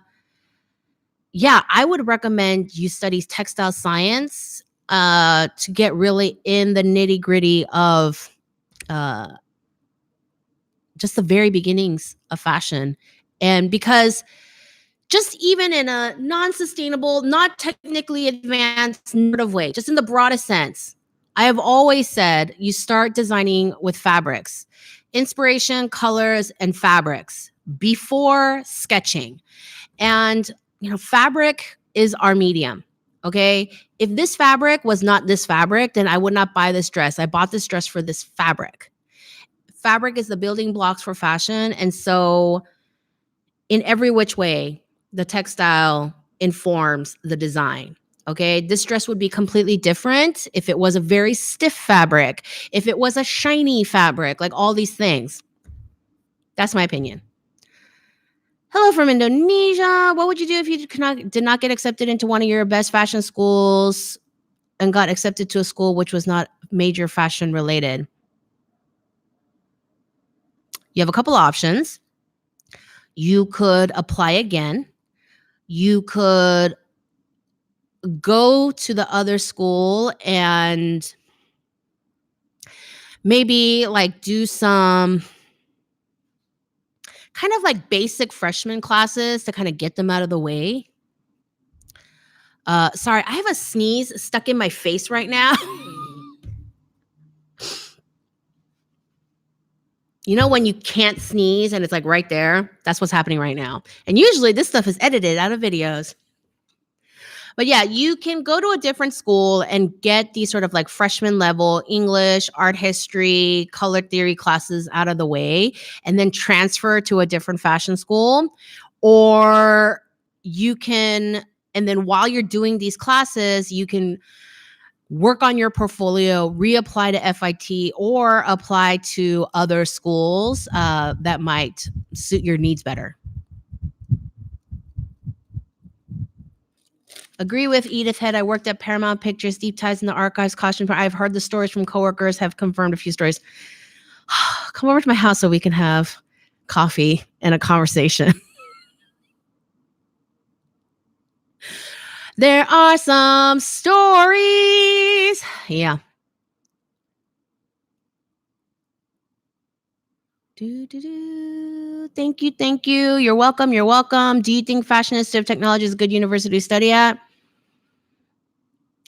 yeah, I would recommend you study textile science to get really in the nitty gritty of just the very beginnings of fashion. And because just even in a non-sustainable, not technically advanced sort of way, just in the broadest sense, I have always said you start designing with fabrics, inspiration, colors, and fabrics before sketching. And fabric is our medium. Okay. If this fabric was not this fabric, then I would not buy this dress. I bought this dress for this fabric. Fabric is the building blocks for fashion. And so in every which way, the textile informs the design. Okay. This dress would be completely different if it was a very stiff fabric, if it was a shiny fabric, like all these things. That's my opinion. Hello from Indonesia. What would you do if you did not get accepted into one of your best fashion schools and got accepted to a school which was not major fashion related? You have a couple options. You could apply again. You could go to the other school and maybe like do some kind of like basic freshman classes to kind of get them out of the way. Sorry, I have a sneeze stuck in my face right now. When you can't sneeze and it's like right there? That's what's happening right now. And usually this stuff is edited out of videos. But yeah, you can go to a different school and get these sort of like freshman level English, art history, color theory classes out of the way and then transfer to a different fashion school. Or you can, and then while you're doing these classes, you can work on your portfolio, reapply to FIT, or apply to other schools that might suit your needs better. Agree with Edith Head. I worked at Paramount Pictures, deep ties in the archives, caution. I've heard the stories from coworkers, have confirmed a few stories. Come over to my house so we can have coffee and a conversation. There are some stories. Yeah. Thank you. You're welcome. Do you think Fashion Institute of Technology is a good university to study at?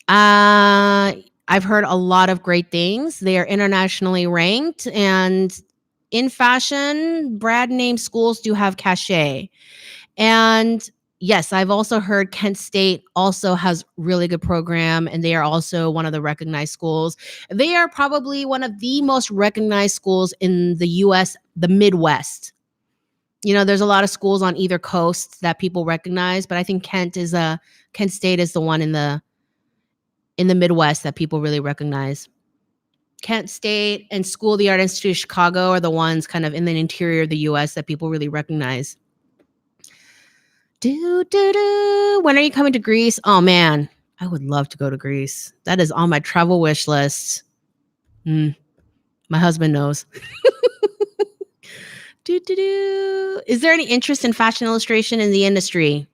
I've heard a lot of great things. They are internationally ranked, and in fashion, brand name schools do have cachet. And yes, I've also heard Kent State also has really good program, and they are also one of the recognized schools. They are probably one of the most recognized schools in the US, the Midwest. There's a lot of schools on either coast that people recognize, but I think Kent State is the one in the Midwest that people really recognize. Kent State and School of the Art Institute of Chicago are the ones kind of in the interior of the US that people really recognize. When are you coming to Greece? Oh man, I would love to go to Greece. That is on my travel wish list. My husband knows. Is there any interest in fashion illustration in the industry?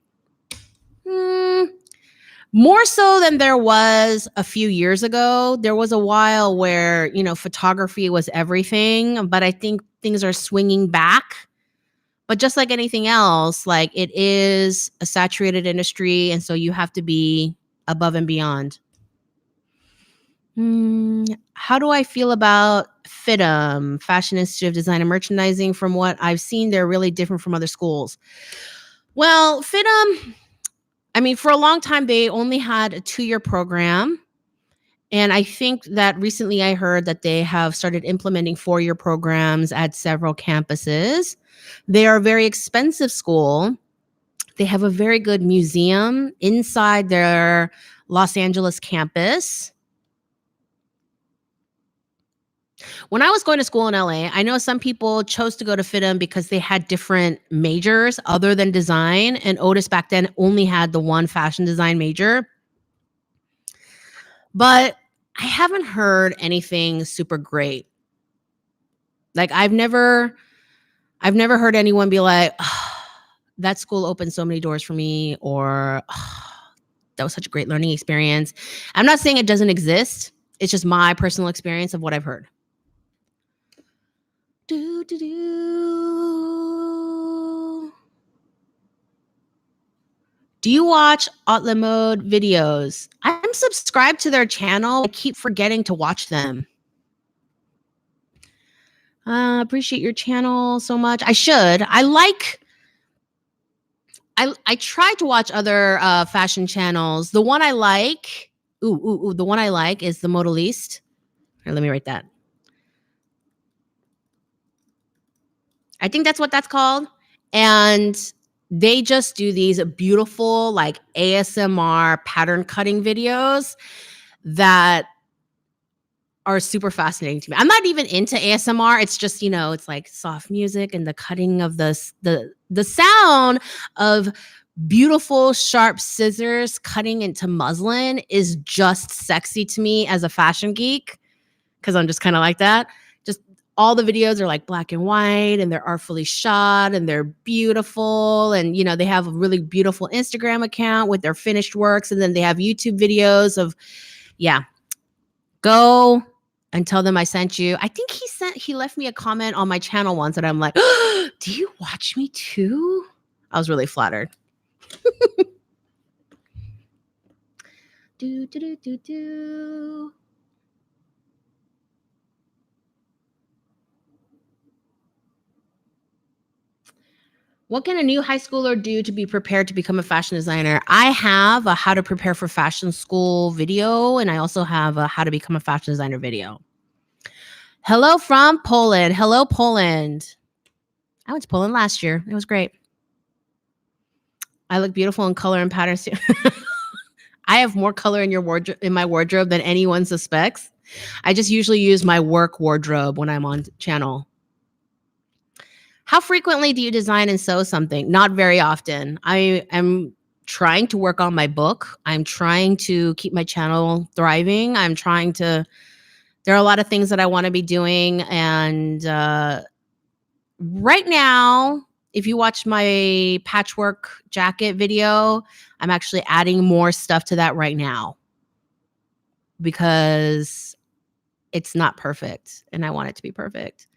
More so than there was a few years ago. There was a while where, photography was everything, but I think things are swinging back. But just like anything else, like it is a saturated industry, and so you have to be above and beyond. How do I feel about FIDM, Fashion Institute of Design and Merchandising? From what I've seen, they're really different from other schools. Well, FIDM, for a long time, they only had a 2-year program. And I think that recently I heard that they have started implementing 4-year programs at several campuses. They are a very expensive school. They have a very good museum inside their Los Angeles campus. When I was going to school in LA, I know some people chose to go to FIDM because they had different majors other than design. And Otis back then only had the one fashion design major. But I haven't heard anything super great. Like I've never heard anyone be like, oh, that school opened so many doors for me, or oh, that was such a great learning experience. I'm not saying it doesn't exist. It's just my personal experience of what I've heard. Do you watch Outlet Mode videos? I'm subscribed to their channel. I keep forgetting to watch them. Appreciate your channel so much. I should. I try to watch other fashion channels. The one I like, the one I like is the Modaliste. Here, let me write that. I think that's what that's called. And they just do these beautiful like ASMR pattern cutting videos that are super fascinating to me. I'm not even into ASMR. It's just, it's like soft music and the cutting of the sound of beautiful sharp scissors cutting into muslin is just sexy to me as a fashion geek, because I'm just kind of like that. Just all the videos are like black and white and they're artfully shot and they're beautiful. And, they have a really beautiful Instagram account with their finished works. And then they have YouTube videos of, go and tell them I sent you. I think he left me a comment on my channel once and I'm like, oh, do you watch me too? I was really flattered. What can a new high schooler do to be prepared to become a fashion designer? I have a how to prepare for fashion school video, and I also have a how to become a fashion designer video. Hello from Poland. Hello, Poland. I went to Poland last year. It was great. I look beautiful in color and patterns too. I have more color in my wardrobe than anyone suspects. I just usually use my work wardrobe when I'm on channel. How frequently do you design and sew something? Not very often. I am trying to work on my book. I'm trying to keep my channel thriving. There are a lot of things that I want to be doing. And right now, if you watch my patchwork jacket video, I'm actually adding more stuff to that right now because it's not perfect and I want it to be perfect.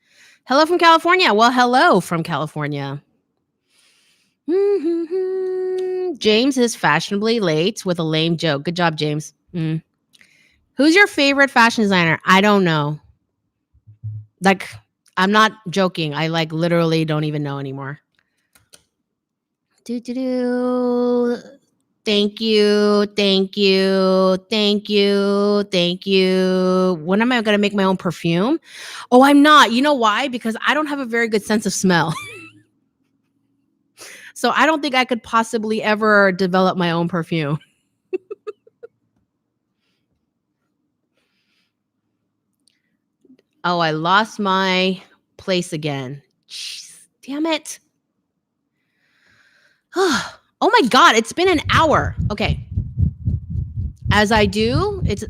Hello from California. Well, hello from California. James is fashionably late with a lame joke. Good job, James. Who's your favorite fashion designer? I don't know. Like, I'm not joking. I like literally don't even know anymore. Thank you. Thank you. Thank you. When am I going to make my own perfume? Oh, I'm not. You know why? Because I don't have a very good sense of smell. So I don't think I could possibly ever develop my own perfume. Oh, I lost my place again. Jeez, damn it. Oh my God, it's been an hour. Okay. As I do, it's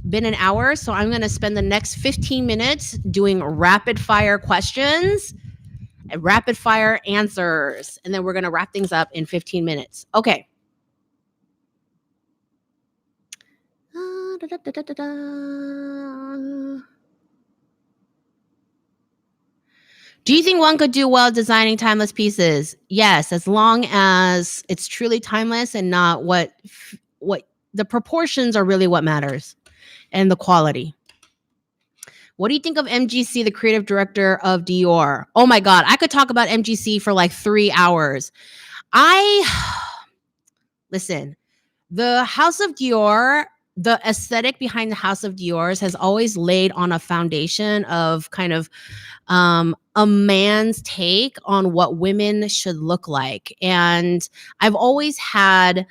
been an hour. So I'm going to spend the next 15 minutes doing rapid fire questions and rapid fire answers. And then we're going to wrap things up in 15 minutes. Okay. Do you think one could do well designing timeless pieces? Yes, as long as it's truly timeless and not what the proportions are really what matters, and the quality. What do you think of MGC, the creative director of Dior? Oh my God, I could talk about MGC for like 3 hours. Listen, the House of Dior, the aesthetic behind the House of Dior's has always laid on a foundation of kind of a man's take on what women should look like. And I've always had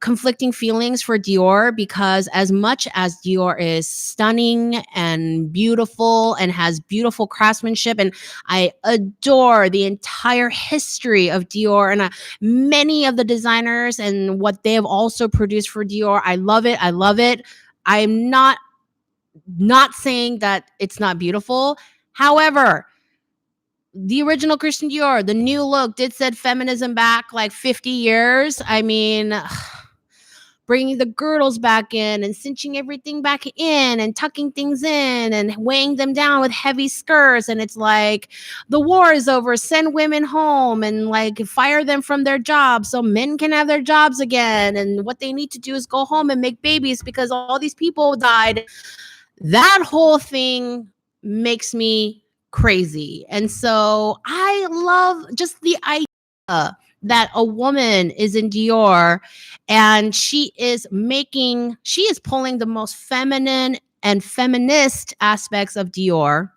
conflicting feelings for Dior because as much as Dior is stunning and beautiful and has beautiful craftsmanship, and I adore the entire history of Dior and many of the designers and what they have also produced for Dior. I love it. I love it. I'm not saying that it's not beautiful. However, the original Christian Dior, the new look, did set feminism back like 50 years. I mean, bringing the girdles back in and cinching everything back in and tucking things in and weighing them down with heavy skirts. And it's like, the war is over, send women home and like fire them from their jobs so men can have their jobs again. And what they need to do is go home and make babies because all these people died. That whole thing makes me crazy. And so I love just the idea that a woman is in Dior and she is pulling the most feminine and feminist aspects of Dior.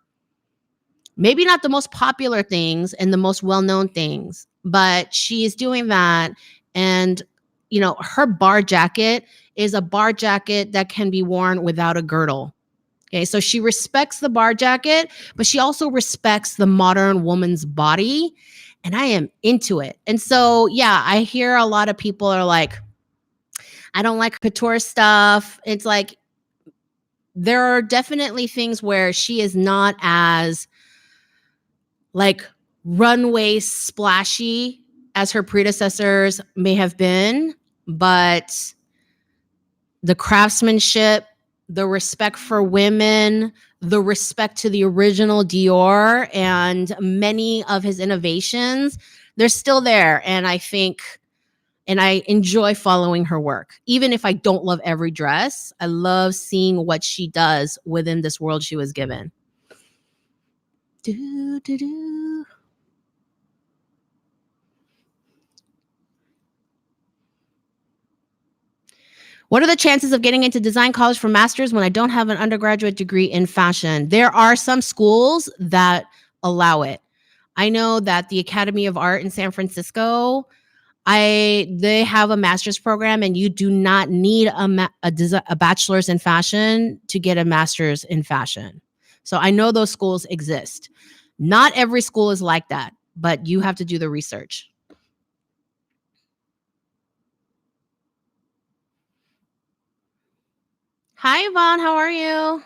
Maybe not the most popular things and the most well-known things, but she is doing that. And, you know, her bar jacket is a bar jacket that can be worn without a girdle. Okay, so she respects the bar jacket, but she also respects the modern woman's body. And I am into it. And so, yeah, I hear a lot of people are like, I don't like couture stuff. It's like, there are definitely things where she is not as like runway splashy as her predecessors may have been, but the craftsmanship, the respect for women, the respect to the original Dior and many of his innovations, they're still there. And I think, and I enjoy following her work. Even if I don't love every dress, I love seeing what she does within this world she was given. Do, do, do. What are the chances of getting into design college for master's when I don't have an undergraduate degree in fashion? There are some schools that allow it. I know that the Academy of Art in San Francisco, they have a master's program, and you do not need a bachelor's in fashion to get a master's in fashion. So I know those schools exist. Not every school is like that, but you have to do the research. Hi, Yvonne. How are you?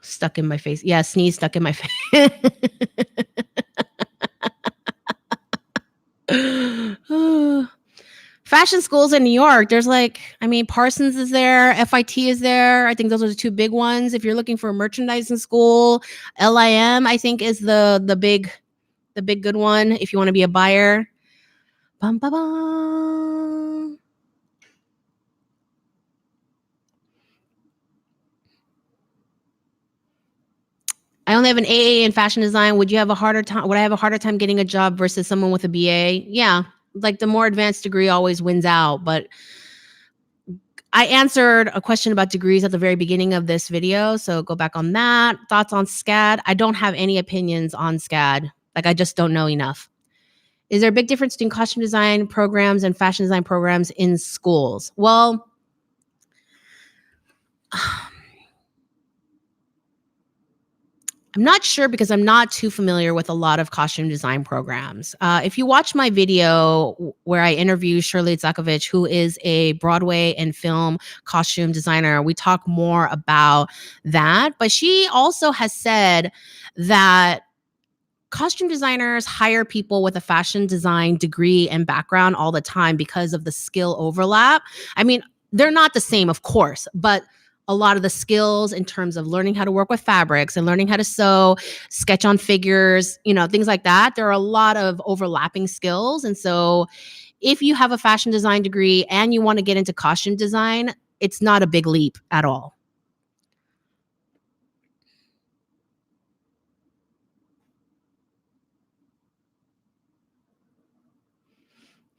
Stuck in my face. Yeah, sneeze stuck in my face. Fashion schools in New York, there's like, I mean, Parsons is there, FIT is there. I think those are the two big ones. If you're looking for a merchandising school, LIM, I think, is the big good one if you want to be a buyer. Bum, bum, bum. I only have an AA in fashion design. Would I have a harder time getting a job versus someone with a BA? Yeah. Like the more advanced degree always wins out, but I answered a question about degrees at the very beginning of this video, so go back on that. Thoughts on SCAD? I don't have any opinions on SCAD. Like, I just don't know enough. Is there a big difference between costume design programs and fashion design programs in schools? Well, I'm not sure because I'm not too familiar with a lot of costume design programs. If you watch my video where I interview Shirley Zakovich, who is a Broadway and film costume designer, we talk more about that. But she also has said that costume designers hire people with a fashion design degree and background all the time because of the skill overlap. I mean, they're not the same, of course, but a lot of the skills in terms of learning how to work with fabrics and learning how to sew, sketch on figures, things like that. There are a lot of overlapping skills. And so if you have a fashion design degree and you want to get into costume design, it's not a big leap at all.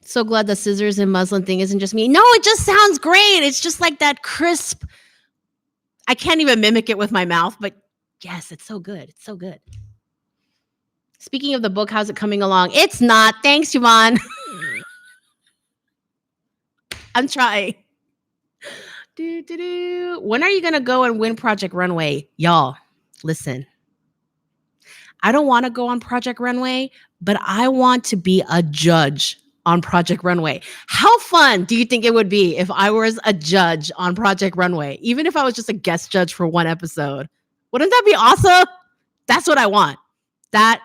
So glad the scissors and muslin thing isn't just me. No, it just sounds great. It's just like that crisp. I can't even mimic it with my mouth, but yes, it's so good. It's so good. Speaking of the book, how's it coming along? It's not. Thanks, Yvonne. I'm trying. When are you going to go and win Project Runway? Y'all, listen. I don't want to go on Project Runway, but I want to be a judge on Project Runway. How fun do you think it would be if I was a judge on Project Runway, even if I was just a guest judge for one episode? Wouldn't that be awesome? That's what I want. That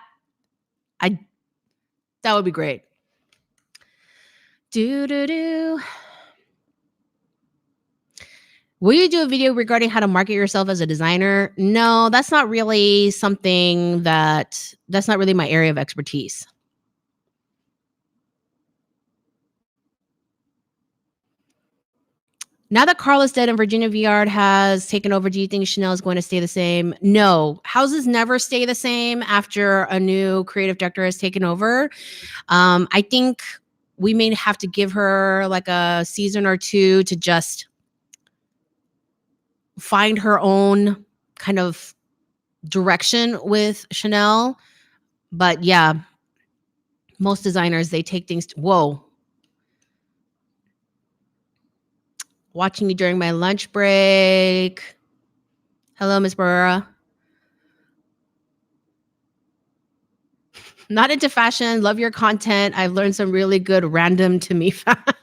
would be great. Will you do a video regarding how to market yourself as a designer? No, that's not really something that's not really my area of expertise. Now that Carl is dead and Virginia Viard has taken over, do you think Chanel is going to stay the same? No, houses never stay the same after a new creative director has taken over. I think we may have to give her like a season or two to just find her own kind of direction with Chanel. But yeah, most designers, they take things whoa. Watching you during my lunch break. Hello, Miss Barrera. Not into fashion. Love your content. I've learned some really good random to me facts.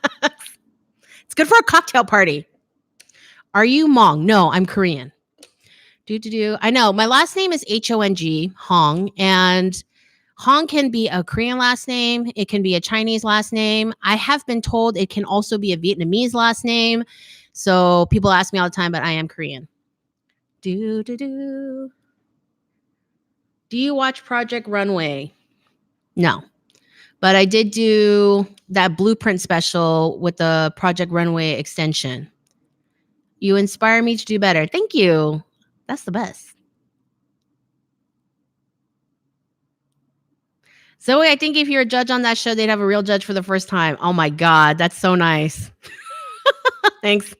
It's good for a cocktail party. Are you Hmong? No, I'm Korean. I know. My last name is Hong, Hong, and Hong can be a Korean last name. It can be a Chinese last name. I have been told it can also be a Vietnamese last name. So people ask me all the time, but I am Korean. Do you watch Project Runway? No. But I did do that blueprint special with the Project Runway extension. You inspire me to do better. Thank you. That's the best. Zoe, I think if you're a judge on that show, they'd have a real judge for the first time. Oh my God, that's so nice. Thanks.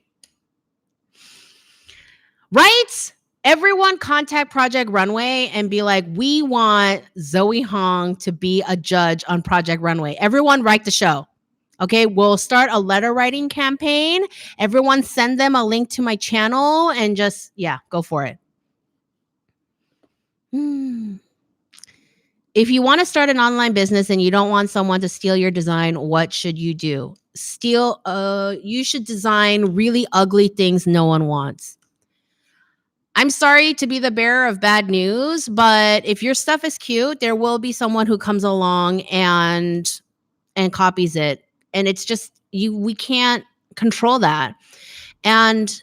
Right? Everyone contact Project Runway and be like, we want Zoe Hong to be a judge on Project Runway. Everyone write the show. Okay, we'll start a letter writing campaign. Everyone send them a link to my channel and just, go for it. If you want to start an online business and you don't want someone to steal your design, what should you do? You should design really ugly things no one wants. I'm sorry to be the bearer of bad news, but if your stuff is cute, there will be someone who comes along and copies it. And it's just, we can't control that. And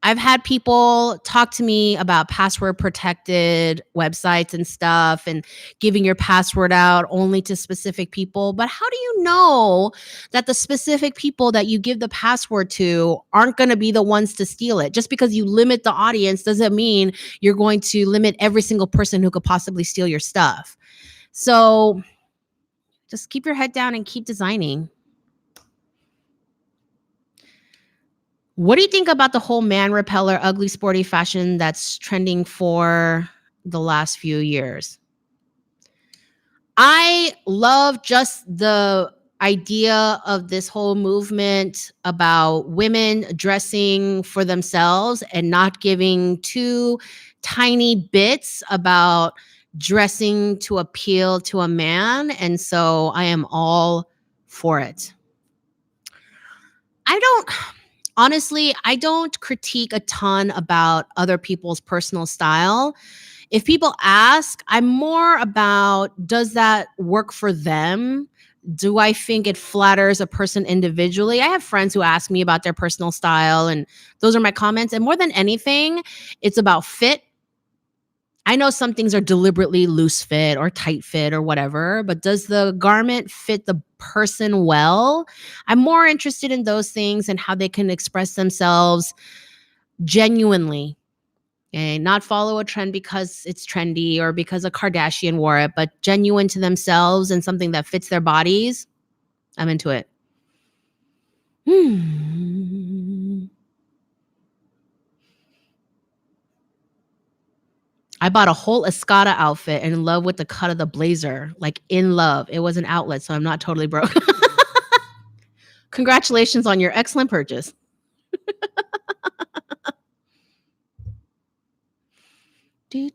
I've had people talk to me about password protected websites and stuff and giving your password out only to specific people. But how do you know that the specific people that you give the password to aren't going to be the ones to steal it? Just because you limit the audience doesn't mean you're going to limit every single person who could possibly steal your stuff. So just keep your head down and keep designing. What do you think about the whole man repeller, ugly, sporty fashion that's trending for the last few years? I love just the idea of this whole movement about women dressing for themselves and not giving two tiny bits about dressing to appeal to a man. And so I am all for it. I don't critique a ton about other people's personal style. If people ask, I'm more about, does that work for them? Do I think it flatters a person individually? I have friends who ask me about their personal style, and those are my comments. And more than anything, it's about fit. I know some things are deliberately loose fit or tight fit or whatever, but does the garment fit the person well? I'm more interested in those things and how they can express themselves genuinely and not follow a trend because it's trendy or because a Kardashian wore it, but genuine to themselves and something that fits their bodies. I'm into it. I bought a whole Escada outfit and in love with the cut of the blazer, like in love. It was an outlet, so I'm not totally broke. Congratulations on your excellent purchase. Do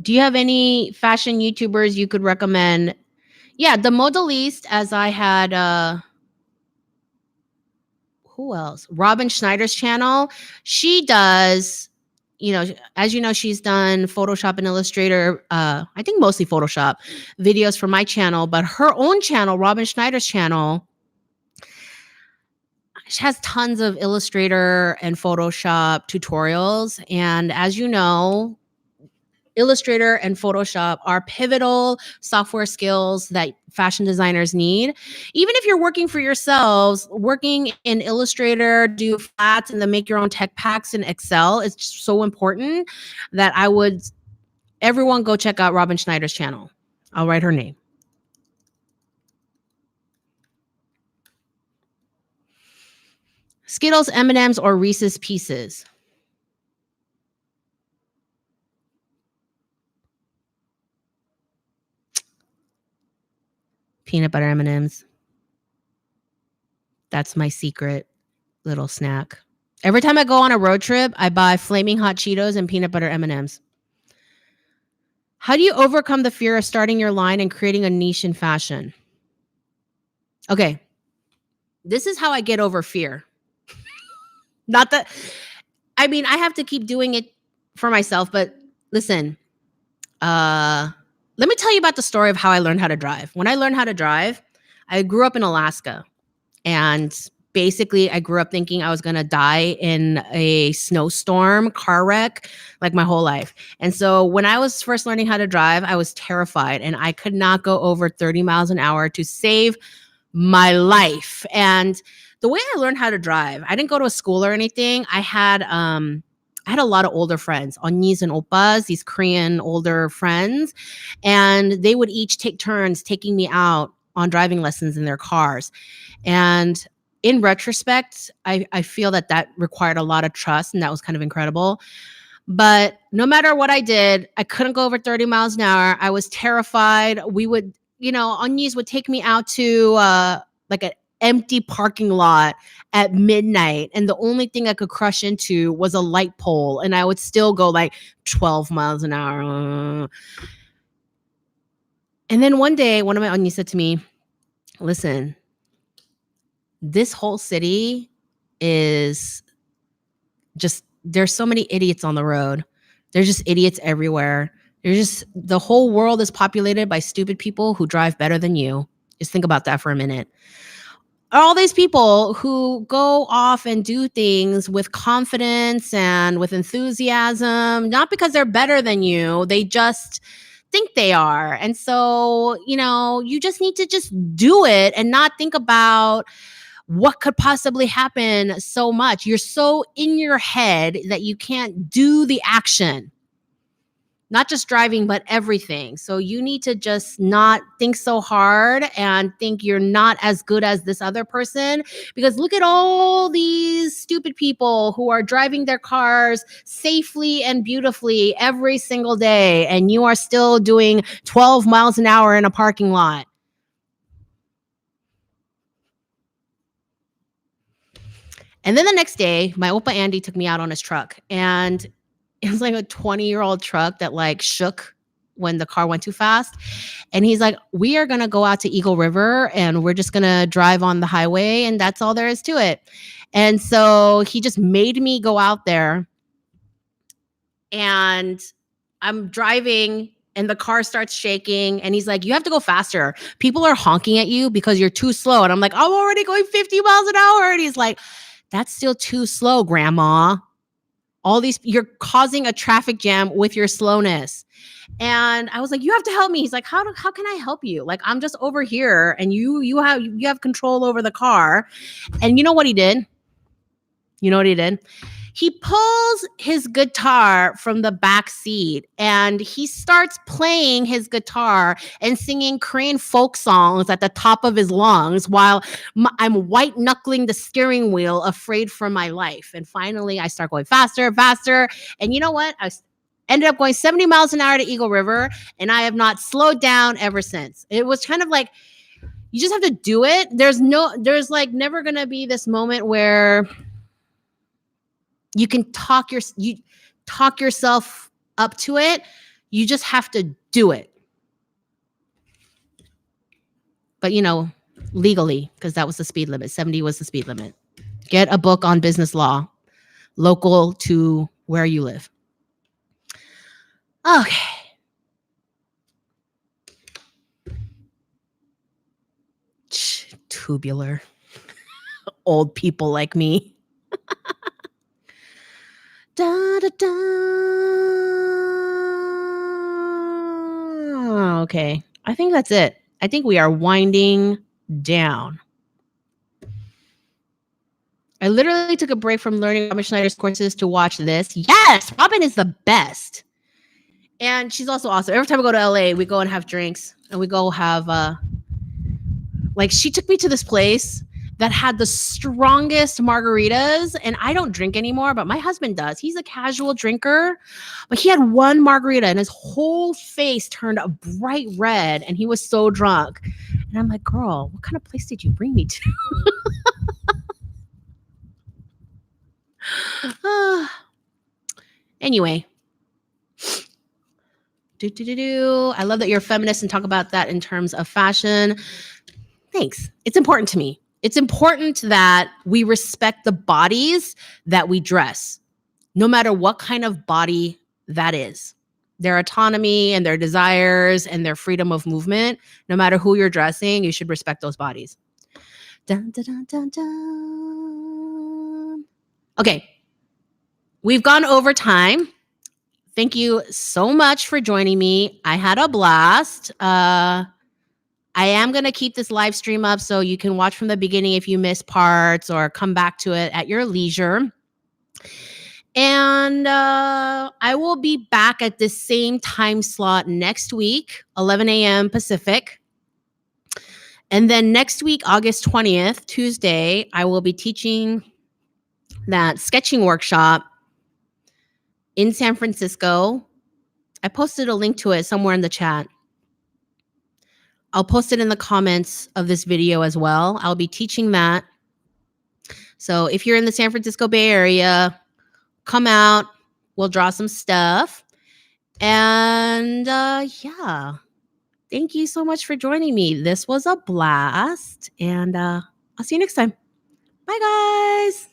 you have any fashion YouTubers you could recommend? Yeah, the modeliste, as I had who else? Robin Schneider's channel. She does, as you know, she's done Photoshop and Illustrator, I think mostly Photoshop videos for my channel, but her own channel, Robin Schneider's channel, she has tons of Illustrator and Photoshop tutorials. And as you know, Illustrator and Photoshop are pivotal software skills that fashion designers need. Even if you're working for yourselves, working in Illustrator, do flats, and then make your own tech packs in Excel is just so important that everyone go check out Robin Schneider's channel. I'll write her name. Skittles, M&Ms, or Reese's Pieces? Peanut butter M&Ms. That's my secret little snack. Every time I go on a road trip, I buy flaming hot Cheetos and peanut butter M&Ms. How do you overcome the fear of starting your line and creating a niche in fashion? Okay. This is how I get over fear. Not that, I mean, I have to keep doing it for myself, but listen, let me tell you about the story of how I learned how to drive. When I learned how to drive, I grew up in Alaska, and basically I grew up thinking I was going to die in a snowstorm car wreck like my whole life. And so when I was first learning how to drive, I was terrified, and I could not go over 30 miles an hour to save my life. And the way I learned how to drive, I didn't go to a school or anything. I had a lot of older friends, onnis and oppas, these Korean older friends, and they would each take turns taking me out on driving lessons in their cars. And in retrospect, I feel that required a lot of trust, and that was kind of incredible. But no matter what I did, I couldn't go over 30 miles an hour. I was terrified. We would, onnis would take me out to like an empty parking lot at midnight, and the only thing I could crush into was a light pole, and I would still go like 12 miles an hour. And then one day, one of my onnis said to me, listen, this whole city is just, there's so many idiots on the road. There's just idiots everywhere. The whole world is populated by stupid people who drive better than you. Just think about that for a minute. All these people who go off and do things with confidence and with enthusiasm, not because they're better than you, they just think they are. And so, you just need to just do it and not think about what could possibly happen so much. You're so in your head that you can't do the action. not just driving, but everything. So you need to just not think so hard and think you're not as good as this other person, because look at all these stupid people who are driving their cars safely and beautifully every single day, and you are still doing 12 miles an hour in a parking lot. And then the next day, my Oppa Andy took me out on his truck, and it was like a 20-year-old truck that like shook when the car went too fast. And he's like, we are going to go out to Eagle River and we're just going to drive on the highway. And that's all there is to it. And so he just made me go out there, and I'm driving and the car starts shaking. And he's like, you have to go faster. People are honking at you because you're too slow. And I'm like, I'm already going 50 miles an hour. And he's like, that's still too slow, Grandma. You're causing a traffic jam with your slowness. And I was like, you have to help me. He's like, how can I help you? Like, I'm just over here and you have control over the car. And you know what he did? He pulls his guitar from the back seat and he starts playing his guitar and singing Korean folk songs at the top of his lungs while I'm white knuckling the steering wheel, afraid for my life. And finally, I start going faster. And you know what? I ended up going 70 miles an hour to Eagle River, and I have not slowed down ever since. It was kind of like, you just have to do it. There's like never going to be this moment where you can talk yourself up to it. You just have to do it. But legally, because that was the speed limit. 70 was the speed limit. Get a book on business law, local to where you live. Okay. Tubular. Old people like me. Da, da, da. Okay. I think that's it. I think we are winding down. I literally took a break from learning Robin Schneider's courses to watch this. Yes, Robin is the best. And she's also awesome. Every time we go to LA, we go and have drinks, and we go have she took me to this place that had the strongest margaritas, and I don't drink anymore, but my husband does. He's a casual drinker, but he had one margarita and his whole face turned a bright red, and he was so drunk. And I'm like, girl, what kind of place did you bring me to? Anyway. I love that you're a feminist and talk about that in terms of fashion. Thanks. It's important to me. It's important that we respect the bodies that we dress, no matter what kind of body that is. Their autonomy and their desires and their freedom of movement, no matter who you're dressing, you should respect those bodies. Dun, dun, dun, dun, dun. Okay. We've gone over time. Thank you so much for joining me. I had a blast. I am going to keep this live stream up so you can watch from the beginning if you miss parts or come back to it at your leisure. And I will be back at this same time slot next week, 11 a.m. Pacific. And then next week, August 20th, Tuesday, I will be teaching that sketching workshop in San Francisco. I posted a link to it somewhere in the chat. I'll post it in the comments of this video as well. I'll be teaching that. So if you're in the San Francisco Bay Area, come out. We'll draw some stuff. And yeah, thank you so much for joining me. This was a blast. And I'll see you next time. Bye, guys.